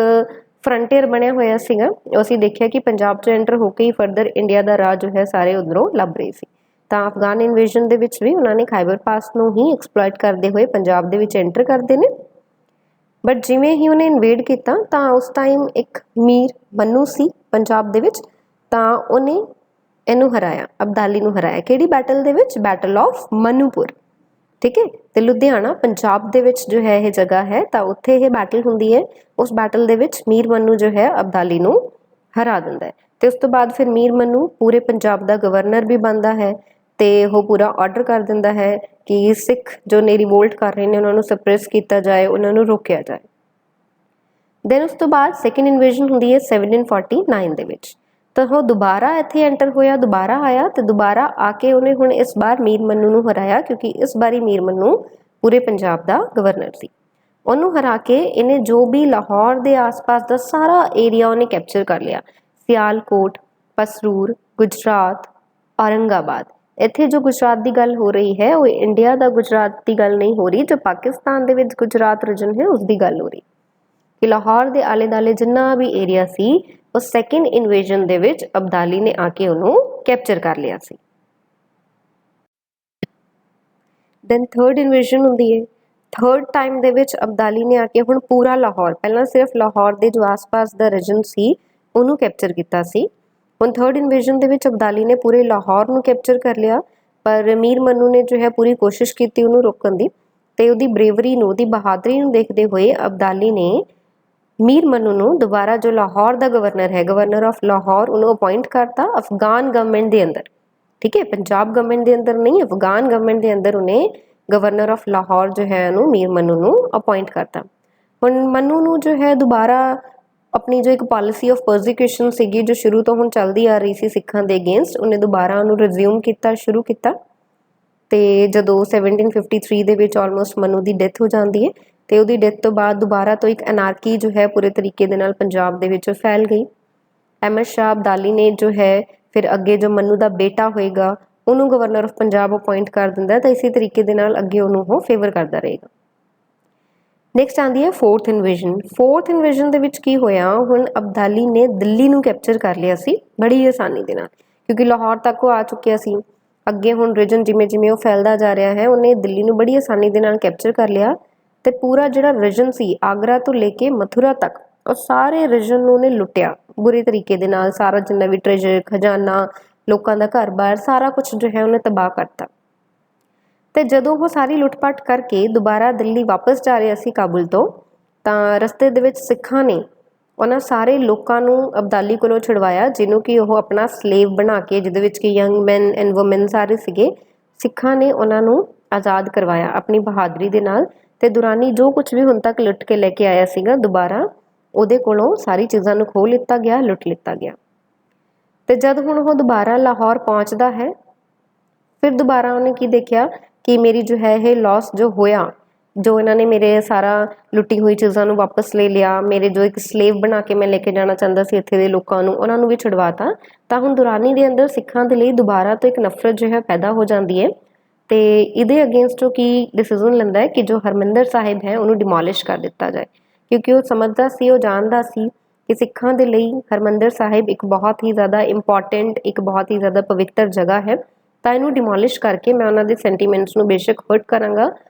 Speaker 1: ਫਰੰਟੀਅਰ ਬਣਿਆ ਹੋਇਆ ਸੀਗਾ, ਅਸੀਂ ਦੇਖਿਆ ਕਿ ਪੰਜਾਬ 'ਚ ਐਂਟਰ ਹੋ ਕੇ ਹੀ ਫਰਦਰ ਇੰਡੀਆ ਦਾ ਰਾਹ ਜੋ ਹੈ ਸਾਰੇ ਉੱਧਰੋਂ ਲੱਭ ਰਹੇ ਸੀ। ਤਾਂ ਅਫਗਾਨ ਇਨਵੇਸ਼ਨ ਦੇ ਵਿੱਚ ਵੀ ਉਹਨਾਂ ਨੇ ਖਾਈਬਰ ਪਾਸ ਨੂੰ ਹੀ ਐਕਸਪਲੋਇਟ ਕਰਦੇ ਹੋਏ ਪੰਜਾਬ ਦੇ ਵਿੱਚ ਐਂਟਰ ਕਰਦੇ ਨੇ। ਬਟ ਜਿਵੇਂ ਹੀ ਉਹਨੇ ਇਨਵੇਡ ਕੀਤਾ ਤਾਂ ਉਸ ਟਾਈਮ ਇੱਕ ਮੀਰ ਮੰਨੂ ਸੀ ਪੰਜਾਬ ਦੇ ਵਿੱਚ, ਤਾਂ ਉਹਨੇ ਇਹਨੂੰ ਹਰਾਇਆ, ਅਬਦਾਲੀ ਨੂੰ ਹਰਾਇਆ। ਕਿਹੜੀ ਬੈਟਲ ਦੇ ਵਿੱਚ? ਬੈਟਲ ਆਫ ਮਨੂਪੁਰ, ਠੀਕ ਹੈ। ਤੇ ਲੁਧਿਆਣਾ ਪੰਜਾਬ ਦੇ ਵਿੱਚ ਜੋ ਹੈ ਇਹ ਜਗ੍ਹਾ ਹੈ, ਤਾਂ ਉੱਥੇ ਇਹ ਬੈਟਲ ਹੁੰਦੀ ਹੈ। ਉਸ ਬੈਟਲ ਦੇ ਵਿੱਚ ਮੀਰ ਮੰਨੂ ਜੋ ਹੈ ਅਬਦਾਲੀ ਨੂੰ ਹਰਾ ਦਿੰਦਾ ਹੈ ਤੇ ਉਸ ਤੋਂ ਬਾਅਦ ਫਿਰ ਮੀਰ ਮੰਨੂ ਪੂਰੇ ਪੰਜਾਬ ਦਾ ਗਵਰਨਰ ਵੀ ਬਣਦਾ ਹੈ ਤੇ ਉਹ ਪੂਰਾ ਆਰਡਰ ਕਰ ਦਿੰਦਾ ਹੈ ਕਿ ਸਿੱਖ ਜੋ ਨੇ ਰਿਵੋਲਟ ਕਰ ਰਹੇ ਨੇ ਉਹਨਾਂ ਨੂੰ ਸਪਰੈਸ ਕੀਤਾ ਜਾਏ, ਉਹਨਾਂ ਨੂੰ ਰੋਕਿਆ ਜਾਏ। ਦੈਨ ਉਸ ਤੋਂ ਬਾਅਦ ਸੈਕਿੰਡ ਇਨਵੇਸ਼ਨ ਹੁੰਦੀ ਹੈ 1749 ਦੇ ਵਿੱਚ। ਤਾਂ ਉਹ ਦੁਬਾਰਾ ਇੱਥੇ ਐਂਟਰ ਹੋਇਆ, ਦੁਬਾਰਾ ਆਇਆ ਤੇ ਦੁਬਾਰਾ ਆ ਕੇ ਉਹਨੇ ਹੁਣ ਇਸ ਵਾਰ ਮੀਰ ਮੰਨੂ ਨੂੰ ਹਰਾਇਆ, ਕਿਉਂਕਿ ਇਸ ਵਾਰੀ ਮੀਰ ਮੰਨੂ ਪੂਰੇ ਪੰਜਾਬ ਦਾ ਗਵਰਨਰ ਸੀ। ਉਹਨੂੰ ਹਰਾ ਕੇ ਇਹਨੇ ਜੋ ਵੀ ਲਾਹੌਰ ਦੇ ਆਸ-ਪਾਸ ਦਾ ਸਾਰਾ ਏਰੀਆ ਉਹਨੇ ਕੈਪਚਰ ਕਰ ਲਿਆ। ਸਿਆਲਕੋਟ, ਪਸਰੂਰ, ਗੁਜਰਾਤ, ਔਰੰਗਾਬਾਦ। ਇੱਥੇ ਜੋ ਗੁਜਰਾਤ ਦੀ ਗੱਲ ਹੋ ਰਹੀ ਹੈ ਉਹ ਇੰਡੀਆ ਦਾ ਗੁਜਰਾਤ ਦੀ ਗੱਲ ਨਹੀਂ ਹੋ ਰਹੀ, ਜੋ ਪਾਕਿਸਤਾਨ ਦੇ ਵਿੱਚ ਗੁਜਰਾਤ ਰੀਜਨ ਹੈ ਉਸ ਦੀ ਗੱਲ ਹੋ ਰਹੀ ਕਿ ਲਾਹੌਰ ਦੇ ਆਲੇ ਦੁਆਲੇ ਜਿੰਨਾ ਵੀ ਏਰੀਆ ਸੀ ਉਹ ਸੈਕਿੰਡ ਇਨਵੇਸ਼ਨ ਦੇ ਵਿੱਚ ਅਬਦਾਲੀ ਨੇ ਆ ਕੇ ਉਹਨੂੰ ਕੈਪਚਰ ਕਰ ਲਿਆ ਸੀ। ਦੈਨ ਥਰਡ ਇਨਵੇਸ਼ਨ ਹੁੰਦੀ ਹੈ। ਥਰਡ ਟਾਈਮ ਦੇ ਵਿੱਚ ਅਬਦਾਲੀ ਨੇ ਆ ਕੇ ਹੁਣ ਪੂਰਾ ਲਾਹੌਰ, ਪਹਿਲਾਂ ਸਿਰਫ ਲਾਹੌਰ ਦੇ ਜੋ ਆਸ-ਪਾਸ ਦਾ ਰੀਜਨ ਸੀ ਉਹਨੂੰ ਕੈਪਚਰ ਕੀਤਾ ਸੀ। ਹੁਣ ਥਰਡ ਇਨਵੇਸ਼ਨ ਦੇ ਵਿੱਚ ਅਬਦਾਲੀ ਨੇ ਪੂਰੇ ਲਾਹੌਰ ਨੂੰ ਕੈਪਚਰ ਕਰ ਲਿਆ, ਪਰ ਮੀਰ ਮੰਨੂ ਨੇ ਜੋ ਹੈ ਪੂਰੀ ਕੋਸ਼ਿਸ਼ ਕੀਤੀ ਉਹਨੂੰ ਰੋਕਣ ਦੀ, ਤੇ ਉਹਦੀ ਬਰੇਵਰੀ ਨੂੰ, ਉਹਦੀ ਬਹਾਦਰੀ ਨੂੰ ਦੇਖਦੇ ਹੋਏ ਅਬਦਾਲੀ ਨੇ ਮੀਰ ਮੰਨੂ ਨੂੰ ਦੁਬਾਰਾ ਜੋ ਲਾਹੌਰ ਦਾ ਗਵਰਨਰ ਹੈ, ਗਵਰਨਰ ਆਫ ਲਾਹੌਰ, ਉਹਨੂੰ ਅਪਾਇੰਟ ਕਰਤਾ ਅਫਗਾਨ ਗਵਰਨਮੈਂਟ ਦੇ ਅੰਦਰ, ਠੀਕ ਹੈ। ਪੰਜਾਬ ਗਵਰਨਮੈਂਟ ਦੇ ਅੰਦਰ ਨਹੀਂ, ਅਫਗਾਨ ਗਵਰਨਮੈਂਟ ਦੇ ਅੰਦਰ ਉਹਨੇ ਗਵਰਨਰ ਆਫ ਲਾਹੌਰ ਜੋ ਹੈ ਉਹਨੂੰ ਮੀਰ ਮੰਨੂ ਨੂੰ ਅਪਾਇੰਟ ਕਰਤਾ। ਹੁਣ ਮੰਨੂ ਨੂੰ ਜੋ ਹੈ ਦੁਬਾਰਾ ਆਪਣੀ ਜੋ ਇੱਕ ਪਾਲਿਸੀ ਆਫ ਪਰਸੀਕਿਊਸ਼ਨ ਸੀਗੀ ਜੋ ਸ਼ੁਰੂ ਤੋਂ ਹੁਣ ਚੱਲਦੀ ਆ ਰਹੀ ਸੀ ਸਿੱਖਾਂ ਦੇ ਅਗੇਂਸਟ, ਉਹਨੇ ਦੁਬਾਰਾ ਉਹਨੂੰ ਰਿਜ਼ਿਊਮ ਕੀਤਾ, ਸ਼ੁਰੂ ਕੀਤਾ। ਤੇ ਜਦੋਂ 1753 ਦੇ ਵਿੱਚ ਆਲਮੋਸਟ ਮੰਨੂ ਦੀ ਡੈਥ ਹੋ ਜਾਂਦੀ ਹੈ ਤੇ ਉਹਦੀ ਡੈਥ ਤੋਂ ਬਾਅਦ ਦੁਬਾਰਾ ਤੋਂ ਇੱਕ ਅਨਾਰਕੀ ਜੋ ਹੈ ਪੂਰੇ ਤਰੀਕੇ ਦੇ ਨਾਲ ਪੰਜਾਬ ਦੇ ਵਿੱਚ ਫੈਲ ਗਈ। ਅਹਿਮਦ ਸ਼ਾਹ ਅਬਦਾਲੀ ਨੇ ਜੋ ਹੈ ਫਿਰ ਅੱਗੇ ਜੋ ਮੰਨੂ ਦਾ ਬੇਟਾ ਹੋਏਗਾ ਉਹਨੂੰ ਗਵਰਨਰ ਆਫ ਪੰਜਾਬ ਅਪਾਇੰਟ ਕਰ ਦਿੰਦਾ, ਤਾਂ ਇਸੇ ਤਰੀਕੇ ਦੇ ਨਾਲ ਅੱਗੇ ਉਹਨੂੰ ਉਹ ਫੇਵਰ ਕਰਦਾ ਰਹੇਗਾ। ਨੈਕਸਟ ਆਉਂਦੀ ਹੈ ਫੋਰਥ ਇਨਵੇਸ਼ਨ। ਫੋਰਥ ਇਨਵੇਸ਼ਨ ਦੇ ਵਿੱਚ ਕੀ ਹੋਇਆ, ਹੁਣ ਅਬਦਾਲੀ ਨੇ ਦਿੱਲੀ ਨੂੰ ਕੈਪਚਰ ਕਰ ਲਿਆ ਸੀ ਬੜੀ ਆਸਾਨੀ ਦੇ ਨਾਲ, ਕਿਉਂਕਿ ਲਾਹੌਰ ਤੱਕ ਉਹ ਆ ਚੁੱਕਿਆ ਸੀ। ਅੱਗੇ ਹੁਣ ਰੀਜਨ ਜਿਵੇਂ ਜਿਵੇਂ ਉਹ ਫੈਲਦਾ ਜਾ ਰਿਹਾ ਹੈ ਉਹਨੇ ਦਿੱਲੀ ਨੂੰ ਬੜੀ ਆਸਾਨੀ ਦੇ ਨਾਲ ਕੈਪਚਰ ਕਰ ਲਿਆ ਤੇ ਪੂਰਾ ਜਿਹੜਾ ਰੀਜਨ ਸੀ ਆਗਰਾ ਤੋਂ ਲੈ ਕੇ ਮਥੁਰਾ ਤੱਕ ਉਹ ਸਾਰੇ ਰੀਜਨ ਨੂੰ ਉਹਨੇ ਲੁੱਟਿਆ ਬੁਰੇ ਤਰੀਕੇ ਦੇ ਨਾਲ। ਸਾਰਾ ਜਿੰਨਾ ਵੀ ਟ੍ਰੇਜਰ, ਖਜ਼ਾਨਾ, ਲੋਕਾਂ ਦਾ ਘਰ-ਬਾਰ, ਸਾਰਾ ਕੁਝ ਜੋ ਹੈ ਉਹਨੇ ਤਬਾਹ ਕਰਤਾ। ਤੇ ਜਦੋਂ ਉਹ ਸਾਰੀ ਲੁੱਟਪਾਟ ਕਰਕੇ ਦੁਬਾਰਾ ਦਿੱਲੀ ਵਾਪਸ ਜਾ ਰਿਹਾ ਸੀ ਕਾਬੁਲ ਤੋਂ, ਤਾਂ ਰਸਤੇ ਦੇ ਵਿੱਚ ਸਿੱਖਾਂ ਨੇ ਉਹਨਾਂ ਸਾਰੇ ਲੋਕਾਂ ਨੂੰ ਅਬਦਾਲੀ ਕੋਲੋਂ ਛੁਡਵਾਇਆ ਜਿਹਨੂੰ ਕਿ ਉਹ ਆਪਣਾ ਸਲੇਵ ਬਣਾ ਕੇ, ਜਿਹਦੇ ਵਿੱਚ ਕਿ ਯੰਗ ਮੈਨ ਐਂਡ ਵੂਮਨ ਸਾਰੇ ਸੀਗੇ, ਸਿੱਖਾਂ ਨੇ ਉਹਨਾਂ ਨੂੰ ਆਜ਼ਾਦ ਕਰਵਾਇਆ ਆਪਣੀ ਬਹਾਦਰੀ ਦੇ ਨਾਲ। ਤੇ ਦੁਰਾਨੀ ਜੋ ਕੁਝ ਵੀ ਹੁਣ ਤੱਕ ਲੁੱਟ ਕੇ ਲੈ ਕੇ ਆਇਆ ਸੀਗਾ ਦੁਬਾਰਾ ਉਹਦੇ ਕੋਲੋਂ ਸਾਰੀ ਚੀਜ਼ਾਂ ਨੂੰ ਖੋਹ ਲਿੱਤਾ ਗਿਆ, ਲੁੱਟ ਲਿੱਤਾ ਗਿਆ। ਤੇ ਜਦ ਹੁਣ ਉਹ ਦੁਬਾਰਾ ਲਾਹੌਰ ਪਹੁੰਚਦਾ ਹੈ ਫਿਰ ਦੁਬਾਰਾ ਉਹਨੇ ਕੀ ਦੇਖਿਆ कि मेरी जो है ये लॉस जो होया, जो इन्होंने मेरे सारा लुटी हुई चीज़ों वापस ले लिया, मेरे जो एक स्लेव बना के मैं लेके जाना चाहता सी इत्थे दे लोकां नूं, उन्हां नूं भी छुड़वाता। तां हुण दुरानी दे अंदर सिखां दे लई दुबारा तो एक नफरत जो है पैदा हो जाती है, तो ये अगेंस्ट वो की डिसीजन लैंदा है कि जो हरमिंदर साहिब है उन्होंने डिमोलिश कर दिता जाए, क्योंकि वो समझदा सी, वो जानदा सी कि सिखां दे लई हरमिंदर साहिब एक बहुत ही ज़्यादा इंपॉर्टेंट, एक बहुत ही ज़्यादा पवित्र जगह है। तो इनू डिमोलिश करके मैं उन्होंने सेंटीमेंट्स नूं बेशक हर्ट करांगा,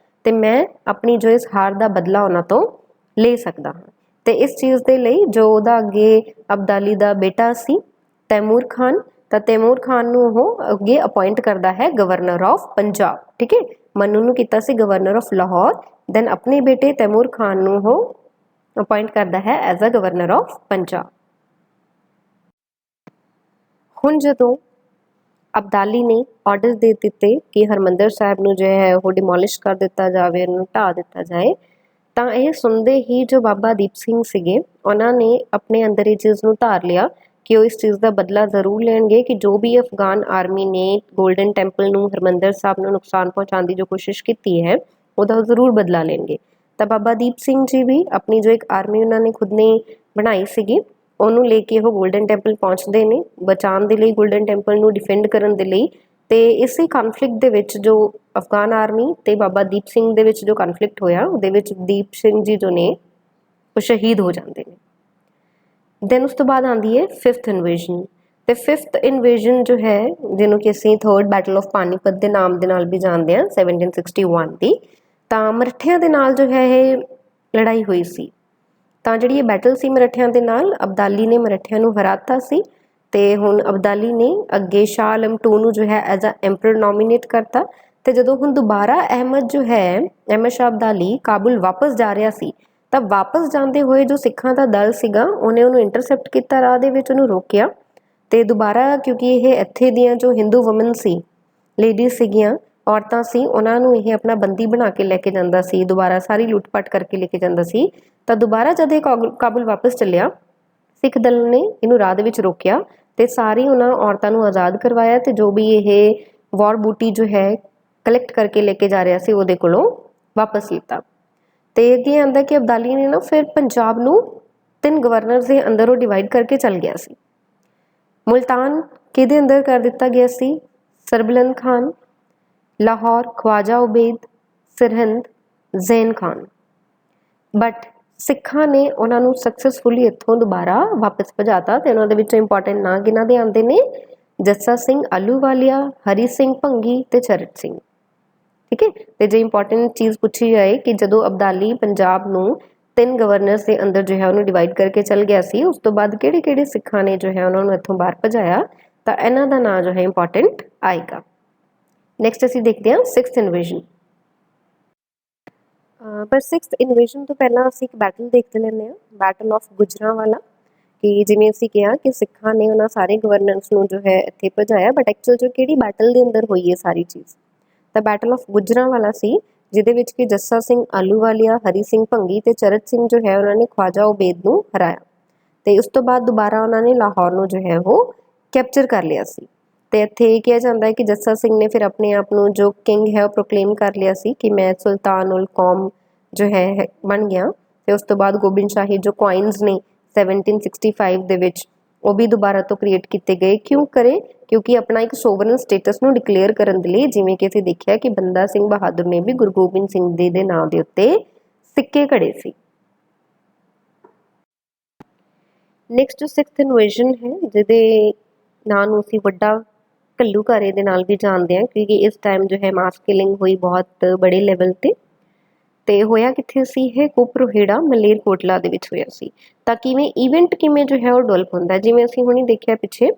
Speaker 1: तो मैं अपनी जो इस हार का बदला उन्होंने तो ले सकता हाँ। तो इस चीज़ के लिए जो उहदा अगे अब्दाली का बेटा सी तैमूर खान, तो तैमूर खान नूं ओह अगे अपॉइंट करता है गवर्नर ऑफ पंजाब। ठीक है, मनु नूं कीता सी गवर्नर ऑफ लाहौर, दैन अपने बेटे तैमूर खान नूं ओह अपॉइंट करता है as a governor of Punjab. हुण जदों अब्दाली ने ऑर्डर दे दिते कि हरमिंदर साहिब नूं जो है वो डिमोलिश कर दिता जाए, उन्होंने ढा दिता जाए, तो यह सुनते ही जो बाबा दीप सिंह सीगे उन्होंने अपने अंदर ये चीज़ नूं धार लिया कि वो इस चीज़ का बदला जरूर लेंगे कि जो भी अफगान आर्मी ने गोल्डन टैंपल नूं हरमिंदर साहब नूं नुकसान पहुँचाने की जो कोशिश की है वह जरूर बदला लेंगे। तो बाबा दीप सिंह जी भी अपनी जो एक आर्मी उन्होंने खुद ने बनाई सीगी ਉਹਨੂੰ ਲੈ ਕੇ ਉਹ ਗੋਲਡਨ ਟੈਂਪਲ ਪਹੁੰਚਦੇ ਨੇ ਬਚਾਉਣ ਦੇ ਲਈ, ਗੋਲਡਨ ਟੈਂਪਲ ਨੂੰ ਡਿਫੈਂਡ ਕਰਨ ਦੇ ਲਈ। ਤੇ ਇਸੇ ਕਨਫਲਿਕਟ ਦੇ ਵਿੱਚ ਜੋ ਅਫਗਾਨ ਆਰਮੀ ਤੇ ਬਾਬਾ ਦੀਪ ਸਿੰਘ ਦੇ ਵਿੱਚ ਜੋ ਕਨਫਲਿਕਟ ਹੋਇਆ ਉਹਦੇ ਵਿੱਚ ਦੀਪ ਸਿੰਘ ਜੀ ਜੋ ਨੇ ਉਹ ਸ਼ਹੀਦ ਹੋ ਜਾਂਦੇ ਨੇ। ਦੈਨ ਉਸ ਤੋਂ ਬਾਅਦ ਆਉਂਦੀ ਹੈ 5th ਇਨਵੇਜਨ। ਤੇ 5th ਇਨਵੇਜਨ ਜੋ ਹੈ ਜਿਹਨੂੰ ਕਿ ਅਸੀਂ 3rd ਬੈਟਲ ਆਫ ਪਾਨੀਪਤ ਦੇ ਨਾਮ ਦੇ ਨਾਲ ਵੀ ਜਾਣਦੇ ਹਾਂ 1761 ਦੀ, ਤਾਂ ਮਰਠਿਆਂ ਦੇ ਨਾਲ ਜੋ ਹੈ ਇਹ ਲੜਾਈ ਹੋਈ ਸੀ। ਤਾਂ ਜਿਹੜੀ ਇਹ ਬੈਟਲ ਸੀ ਮਰਠਿਆਂ ਦੇ ਨਾਲ, ਅਬਦਾਲੀ ਨੇ ਮਰਠਿਆਂ ਨੂੰ ਹਰਾਤਾ ਸੀ ਤੇ ਹੁਣ ਅਬਦਾਲੀ ਨੇ ਅੱਗੇ ਸ਼ਾਹ ਆਲਮ 2 ਨੂੰ ਜੋ ਹੈ ਐਜ਼ ਅ ਐਮਪਰਰ ਨੋਮੀਨੇਟ ਕਰਤਾ। ਤੇ ਜਦੋਂ ਹੁਣ ਦੁਬਾਰਾ ਅਹਿਮਦ ਜੋ ਹੈ ਅਹਿਮਦ ਸ਼ਾਹ ਅਬਦਾਲੀ ਕਾਬੁਲ ਵਾਪਸ ਜਾ ਰਿਹਾ ਸੀ, ਤਾਂ ਵਾਪਸ ਜਾਂਦੇ ਹੋਏ ਜੋ ਸਿੱਖਾਂ ਦਾ ਦਲ ਸੀਗਾ ਉਹਨੇ ਉਹਨੂੰ ਇੰਟਰਸੈਪਟ ਕੀਤਾ, ਰਾਹ ਦੇ ਵਿੱਚ ਉਹਨੂੰ ਰੋਕਿਆ। ਤੇ ਦੁਬਾਰਾ ਕਿਉਂਕਿ ਇਹ ਇੱਥੇ ਦੀਆਂ ਜੋ ਹਿੰਦੂ ਵੂਮਨ ਸੀ, ਲੇਡੀਜ਼ ਸੀਗੀਆਂ, ਔਰਤਾਂ ਸੀ, ਉਹਨਾਂ ਨੂੰ ਇਹ ਆਪਣਾ ਬੰਦੀ ਬਣਾ ਕੇ ਲੈ ਕੇ ਜਾਂਦਾ ਸੀ, ਦੁਬਾਰਾ ਸਾਰੀ ਲੁੱਟ-ਪੱਟ ਕਰਕੇ ਲੈ ਕੇ ਜਾਂਦਾ ਸੀ। ਤਾਂ ਦੁਬਾਰਾ ਜਦ ਇਹ ਕਾਬੁਲ ਵਾਪਸ ਚੱਲਿਆ, ਸਿੱਖ ਦਲ ਨੇ ਇਹਨੂੰ ਰਾਹ ਦੇ ਵਿੱਚ ਰੋਕਿਆ ਤੇ ਸਾਰੀ ਉਹਨਾਂ ਔਰਤਾਂ ਨੂੰ ਆਜ਼ਾਦ ਕਰਵਾਇਆ ਤੇ ਜੋ ਵੀ ਇਹ ਵਾਰ ਬੂਟੀ ਜੋ ਹੈ ਕਲੈਕਟ ਕਰਕੇ ਲੈ ਕੇ ਜਾ ਰਿਹਾ ਸੀ ਉਹਦੇ ਕੋਲੋਂ ਵਾਪਸ ਲਿੱਤਾ। ਤੇ ਅੱਗੇ ਆਂਦਾ ਕਿ ਅਬਦਾਲੀ ਨੇ ਨਾ ਫਿਰ ਪੰਜਾਬ ਨੂੰ 3 ਗਵਰਨਰ ਦੇ ਅੰਦਰ ਉਹ ਡਿਵਾਈਡ ਕਰਕੇ ਚੱਲ ਗਿਆ ਸੀ। ਮੁਲਤਾਨ ਕਿਹਦੇ ਅੰਦਰ ਕਰ ਦਿੱਤਾ ਗਿਆ ਸੀ? ਸਰਬਲੰਦ ਖਾਨ, ਲਾਹੌਰ ख्वाजा उबैद, सरहिंद ਜ਼ੈਨ ਖਾਨ। बट सिखा ने उन्होंने सक्सैसफुली इत्थों दोबारा वापस भजाता। तो उन्होंने विचों इंपॉर्टेंट नाम किन्हां दे आंदे ने? जस्सा सिंह आलूवालिया, हरी सिंह भंगी ते चरत सिंह। ठीक है, तो जो इंपॉर्टेंट चीज़ पूछी जाए कि जदों अब्दाली पंजाब नूं 3 गवर्नर्स के अंदर जो है उन्होंने डिवाइड करके चल गया सी, उस तो बाद किहड़े-किहड़े सिखां ने जो है उन्होंने इत्थों बाहर भजाया, तो इन्हां दा नाम जो है इंपॉर्टेंट आएगा। नैक्सट असीं देखते हैं 6th इन्वेजन। पर 6th इन्वेजन तो पहला असीं एक बैटल देखते लैंदे हां, बैटल ऑफ गुजरांवाला। कि जिवें असीं कहा कि सिखां ने उन्हां सारे गवर्नर्स नूं जो है इत्थे भजाया, बट एक्चुअल जो किहड़ी बैटल दे अंदर होई है सारी चीज़, तो बैटल ऑफ गुजरांवाला सी, जिहदे विच कि जस्सा सिंह आलूवालिया, हरी सिंह भंगी ते चरत सिंह जो है उन्होंने ख्वाजा उबैद नूं हराया। तो उस तो बाद दोबारा उन्होंने लाहौर नूं जो है वो कैप्चर कर लिया सी। तो इत्थे ये कहा जाता है कि जस्सा सिंह ने फिर अपने आप को जो किंग है वो प्रोक्लेम कर लिया सी कि मैं सुल्तान उल कौम जो है बन गया। तो उस तो बाद गोबिंद शाही जो कॉइन्स ने 1765 दे विच वो भी दोबारा तो क्रिएट किए गए। क्यों करे? क्योंकि अपना एक सोवरन स्टेटस नूं डिक्लेयर करन दे लई, जिवें कि असीं देखिया कि बंदा सिंह बहादुर ने भी गुरु गोबिंद सिंह जी दे नाम दे उत्ते सिक्के घड़े सी। नैक्सट 6th इन्वेजन है, जिहदे नाम नूं असीं वड्डा घल्लूघारे दे नाल भी जानते हैं, क्योंकि इस टाइम जो है मास किलिंग हुई बहुत बड़े लैवल ते। ते होया कित्थे सी? ये कुपरोहेड़ा मलेरकोटला दे विच होया सी। तां किवें ईवेंट किवें जो है वो डेवलप हुंदा है, जिवें असीं हुणे देखिया पिछे